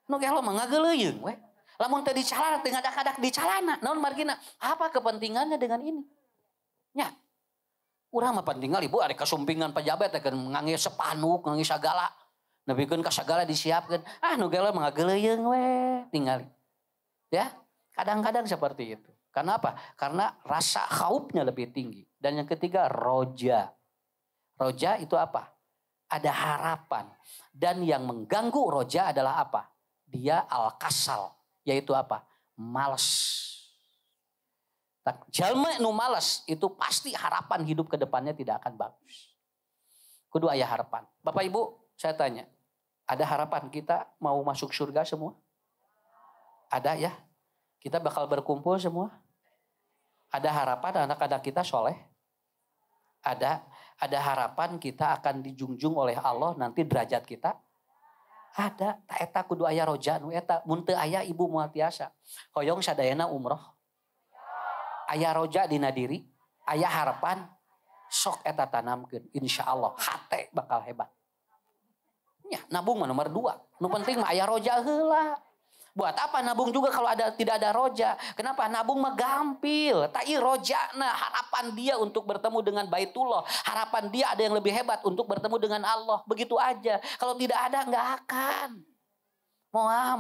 Nu gelo mah ngageuleuyeung we. Lamun teu dicalana teu ngadak-ngadak dicalana. Naon margina? Apa kepentingannya dengan ini? Nya. Urang mah penting ibu ada kasumpingan pejabat teh ngangge sepanuk, ngangge sagala. Nepikeun ka sagala disiapkeun. Nu gelo mah ngageuleuyeung we, tingali. Ya, kadang-kadang seperti itu. Karena apa? Karena rasa khaufnya lebih tinggi. Dan yang ketiga roja. Roja itu apa? Ada harapan. Dan yang mengganggu roja adalah apa? Dia al-kasal. Yaitu apa? Malas. Jalma nu malas itu pasti harapan hidup ke depannya tidak akan bagus. Kudu aya harapan. Bapak Ibu, saya tanya. Ada harapan kita mau masuk surga semua? Ada ya? Kita bakal berkumpul semua? Ada harapan anak-anak kita soleh? Ada harapan kita akan dijunjung oleh Allah nanti derajat kita? Ada, tak eta kudu aya roja nu eta mun teu aya ibu moal tiasa. Hoyong sadayana umroh. Aya roja dina diri, aya harapan, sok eta tanamkeun insyaallah hate bakal hebat. Nya, nabung mah nomor 2. Nu penting mah aya roja heula. Buat apa nabung juga kalau tidak ada roja? Kenapa? Nabung mah gampil. Tai rojana harapan dia untuk bertemu dengan Baitullah. Harapan dia ada yang lebih hebat untuk bertemu dengan Allah. Begitu aja. Kalau tidak ada nggak akan.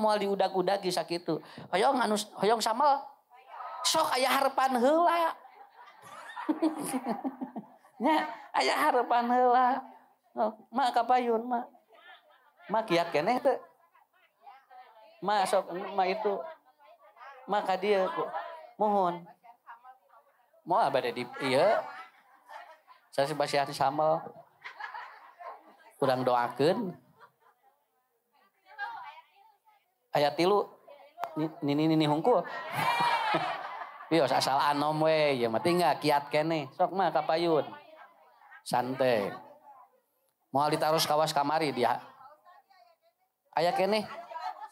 Moal diudag-udag sakitu. Hoyong samal. Sok aya harapan heula. Nya, aya harapan heula. Ma kapayun ma. Ma kiat keneh teu. Masuk itu maka dia mohon mau abade di iya saya sebasihan samal kurang doakeun ayat 3 nini hungkul bios asal anom we ya mah tinggal kiat kene sok mah kapayun santai moal ditaruh kawas kamari dia aya kene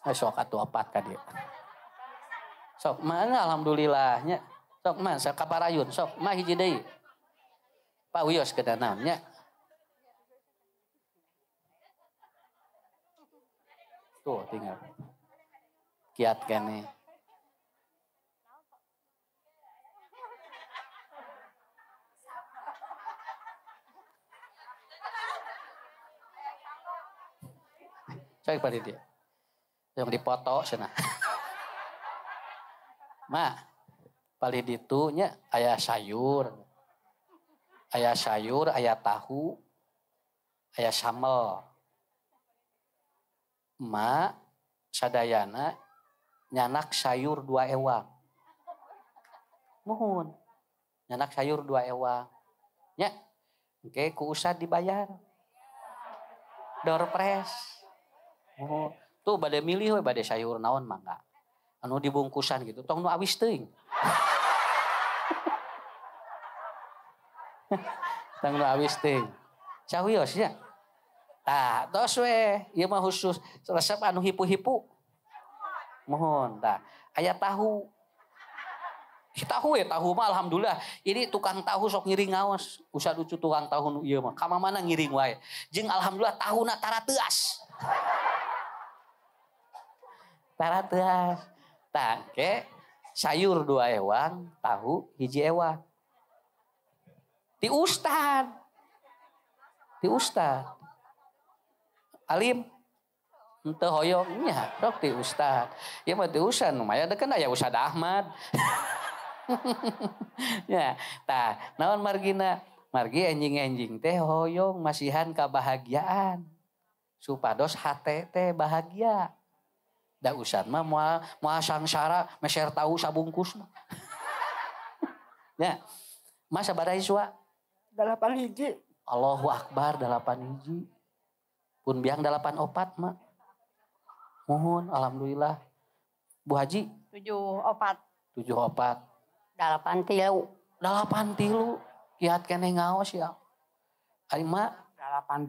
sok atuh 4 ka dieu. Sok mana alhamdulillahnya. Sok mah sakaparayun sok mah hiji deui. Pak Wios kedanam nya. Tuh tinggal. Kiat kene. Saya pada dia. Yang dipoto sana. Ma, paling ditunya aya sayur. Aya sayur, aya tahu, aya sambal. Ma, sadayana nyanak sayur 2 ewang. Muhun. Nyanak sayur 2 ewang. Nya, oke ku usah dibayar. Door press. Oh, tuh bade milih we bade sayur naon mangga. Anu dibungkusan gitu, tong nu awis teuing. Tong nu awis teuing. Cawios nya. Tah, tos we, ieu mah khusus resep anu hipu-hipu. Mohon, tah. Aya tahu. Si tahu ya, tahu mah alhamdulillah. Ini tukang tahu sok ngiring ngaos. Usah lucu tukang tahu nu ieu mah. Ka mana ngiring wae. Jeung alhamdulillah tahuna tara teuas. Tara teuas. Tah, ke sayur 2 ewang, tahu hiji ewang. Ti ustad. Ti ustad. Alim. Henteu hoyong nya, sok ti ustad. Ieu mah ti ustad nu maya deukeuh aya Ustad Ahmad. Ya, tah, naon margina? Margi enjing-enjing teh hoyong masihan kabahagiaan. Supados hate teh bahagia. Da ustad mah moal sangsara meser tahu sabungkus mah. Ya. Mas sabaraha iswa? 8 hiji. Allahu Akbar 8 hiji. Pun biang 8 opat mah. Mohon alhamdulillah. Bu Haji 7 opat. 7 opat. 8 tilu. 8 tilu. Kiat keneh ngaos ya. Ari mah 80.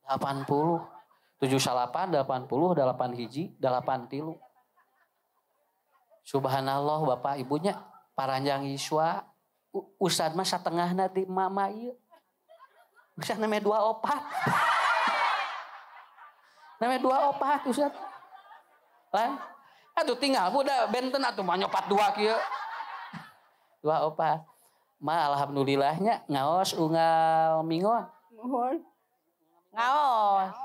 80. 7 salapan 80 8 hiji 8 tilu. Subhanallah Bapak Ibunya paranjang iswa. Ustad mah satengahna ti mama ieu. Ustad name 2 opat. Name 2 opat Ustad. Lan atuh tinggal budak benten atuh mah nyopat 2 kieu. 2 opat. Ma alhamdulillahnya ngaos unggal mingon. Mohon. Ngaos.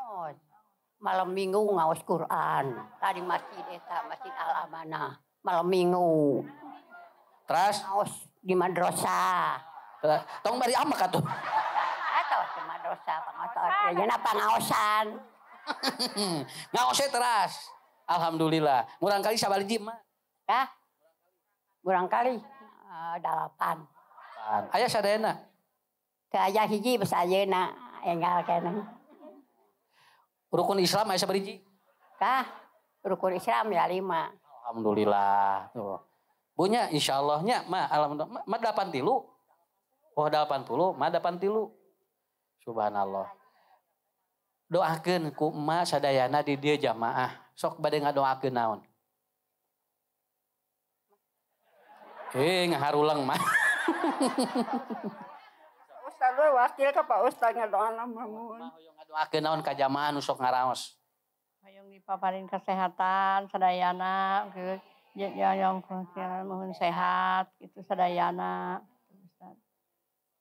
Malam minggu ngaos Quran. Tadi masjid eta, Masjid Al Amanah. Malam minggu. Terus Ngaos di madrasah. tong bari amak atuh. Atau di madrasah pangaos. Nya pangaosan. Ngaosnya teras. Alhamdulillah. Murang kali sabaliji mah. Ya. Kurang kali 8. Aya sadayana. Teu aya hiji bes ayeuna enggal keneh. Rukun Islam aya sabariji? Kah? Rukun Islam ya 5. Alhamdulillah. Tuh. Punya insyallahnya mah alhamdulillah mah 8 tilu. Oh 80 mah 8 tilu. Subhanallah. Doakeun ku emak sadayana di dieu jamaah. Sok bade ngadoakeun naon? Ngaharuleng mah. Ustaz wakil ka Pak Ustaz ngadoan lamun. Hoyong ngadoakeun naon ka jamaah nu sok ngaraos. Hoyong dipaparin kesehatan sadayana ya yang mohon sehat gitu sadayana.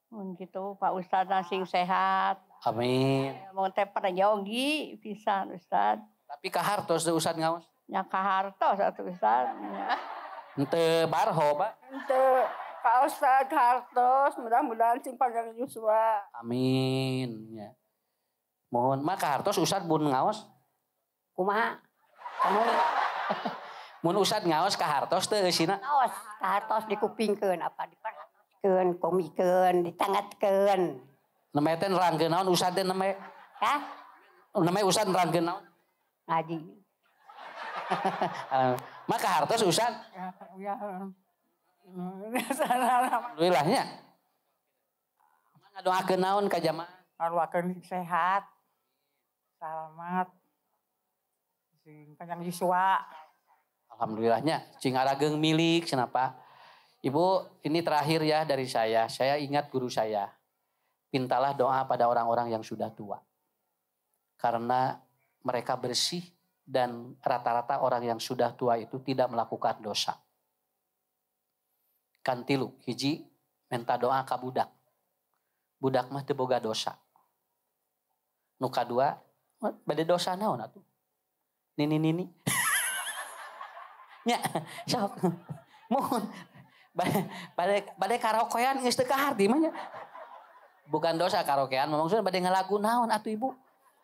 Mun gitu Pak Ustaz sing sehat. Amin. Mun teh prayogi pisan Ustaz. Tapi kahartos teh Ustaz ngaos. Nya kahartos atuh Ustaz. Henteu barho, Pak. Henteu Pak Ustaz hartos mudah-mudahan sing panjang yuswa. Amin. Ya. Mohon maka hartos Ustaz bun ngaos. Kumaha? Kamu Mun Ustaz ngaos ka hartos teu eusina. ngaos ka hartos dikupingkeun apa diperhatikeun, komikeun, ditangatkeun. Neme teh nerangkeun naon Ustaz teh neme? Kah? Neme Ustaz nerangkeun naon? Ngaji. Maka hartos Ustaz. Ya. Alhamdulillahnya. Ngadoakeun naon ka jamaah? Ngadoakeun sehat. Selamat. Sing panjang yuswa. Alhamdulillahnya cing arageung milik kenapa? Ibu, ini terakhir ya dari saya. Saya ingat guru saya. Pintalah doa pada orang-orang yang sudah tua. Karena mereka bersih dan rata-rata orang yang sudah tua itu tidak melakukan dosa. Kan tilu, hiji minta doa ka budak. Budak mah teu boga dosa. Nu kadua, bade dosa naon atuh? Nini. Nya, sok. Mohon bade karaokean geus teu kaharti mah nya. Bukan dosa karaokean, maksudnya bade ngalagu naon atuh Ibu?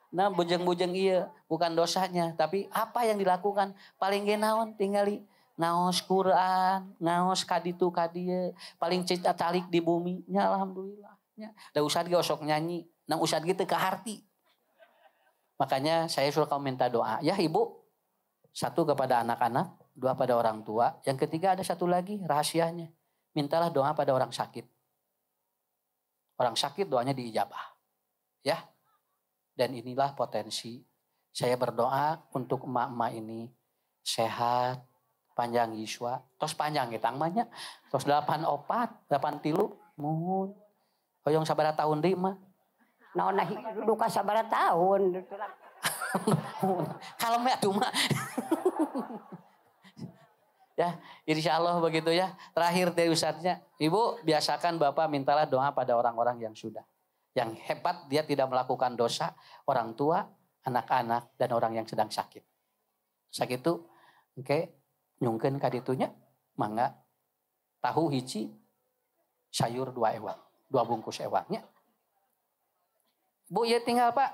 Nah, bujeng-bujeng iya, bukan dosanya, tapi apa yang dilakukan? Paling ge naon tingali ngaos Quran, ngaos kaditu kadieu, paling cita calik di bumi nya alhamdulillah nya. Da usad ge osok nyanyi, nang usad ge teu kaharti. Makanya saya suruh kamu minta doa. Ya Ibu, satu kepada anak-anak, dua pada orang tua. Yang ketiga ada satu lagi rahasianya. Mintalah doa pada orang sakit. Orang sakit doanya diijabah. Ya. Dan inilah potensi. Saya berdoa untuk emak-emak ini sehat, panjang yuswa. Tos panjang kita namanya. Tos 8 opat, 8 tilu. Mohon. Hoyong sabaraha tahun deui mah. Naon duka sabaraha tahun. Kalau mah tuh mah. Ya, insya Allah begitu ya. Terakhir dari Ustadznya, Ibu biasakan Bapak mintalah doa pada orang-orang yang sudah. Yang hebat dia tidak melakukan dosa, orang tua, anak-anak, dan orang yang sedang sakit. Sakit itu, nyungkeun kaditunya, mangga, tahu hiji, sayur 2 ewang, 2 bungkus ewangnya. Bu, ya tinggal Pak,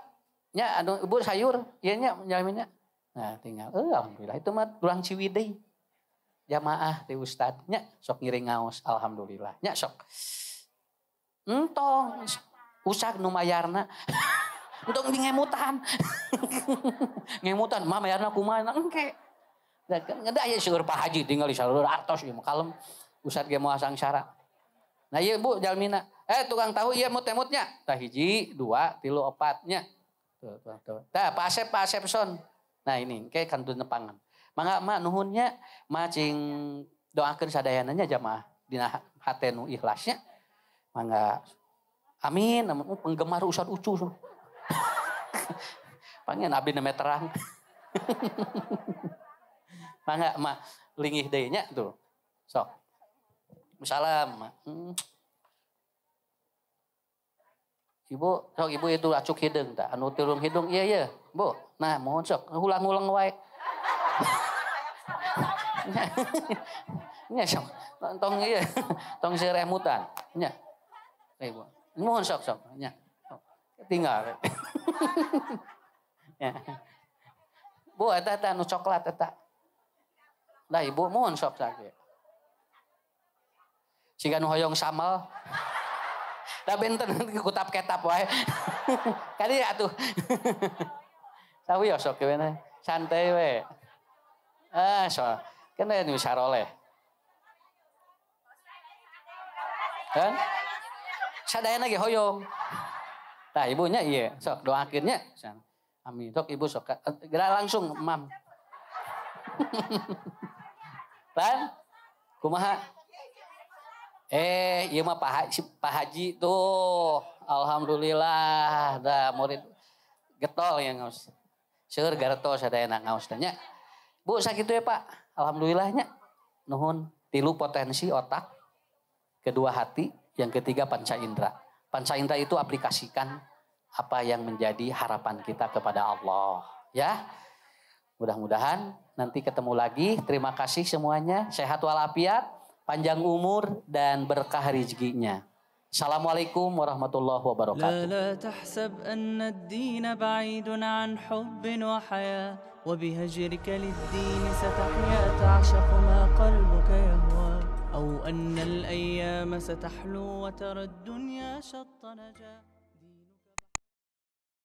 nya anu Bu sayur, ya nya menjaminnya. Nah tinggal, alhamdulillah itu mah tulang Ciwidey. Jamaah ti ustadnya sok ngiring ngaos alhamdulillah nya sok entong usak nu mayarna entong di ngemutan ngemutan mah mayarna kumaha engke da kan ngeda aya seueur Pak Haji tinggal di salur artos ieu kalem ustad ge moal sangsara nah ieu Bu jalmina tukang tahu ieu mut-mutnya tah hiji 2 3 4 nya tuh tah Pak Asep son nah ini engke kantun nepangan. Mangga mak nuhunnya macing doakeun sadayananya jamaah dina hate nu ikhlasnya. Mangga amin penggemar Ustad Ucu. Pangen abdi na meterang. Mangga mak linggih deui nya tuh. Sok. Salam. Ibu, sok Ibu itu acuk hideung tah. Anu turung hidung ieu Bu. Nah, mohon sok ulang-ulang wae. Nya sok tong ieu tong seueur emutan nya Ibu mohon sok nya tinggal ya Bu eta anu coklat eta da Ibu mohon sok sakit siga nu hoyong samal da benten kutap ketap wae kali atuh sawi sok we santai we so kan ada nu saroleh kan sadayana ge hoyong tah ibunya iya sok doakeun nya amin sok Ibu sok gerak langsung mam lan kumaha ieu mah Pak Haji tuh alhamdulillah da murid getol yang ngaos seueur gartos sadayana ngaos teh nya Bu sakitu ya Pak, alhamdulillahnya nuhun 3 potensi otak, kedua hati, yang ketiga panca indera. Panca indera itu aplikasikan apa yang menjadi harapan kita kepada Allah. Ya, mudah-mudahan nanti ketemu lagi. Terima kasih semuanya, sehat walafiat, panjang umur dan berkah rezekinya. Assalamualaikum warahmatullahi wabarakatuh. لا تحسب أن الدين بعيد عن حب وحياة وبهجرك للدين ستحيا تعشق ما قلبك يهوى أو أن الأيام ستحلو وترى الدنيا شط نجاة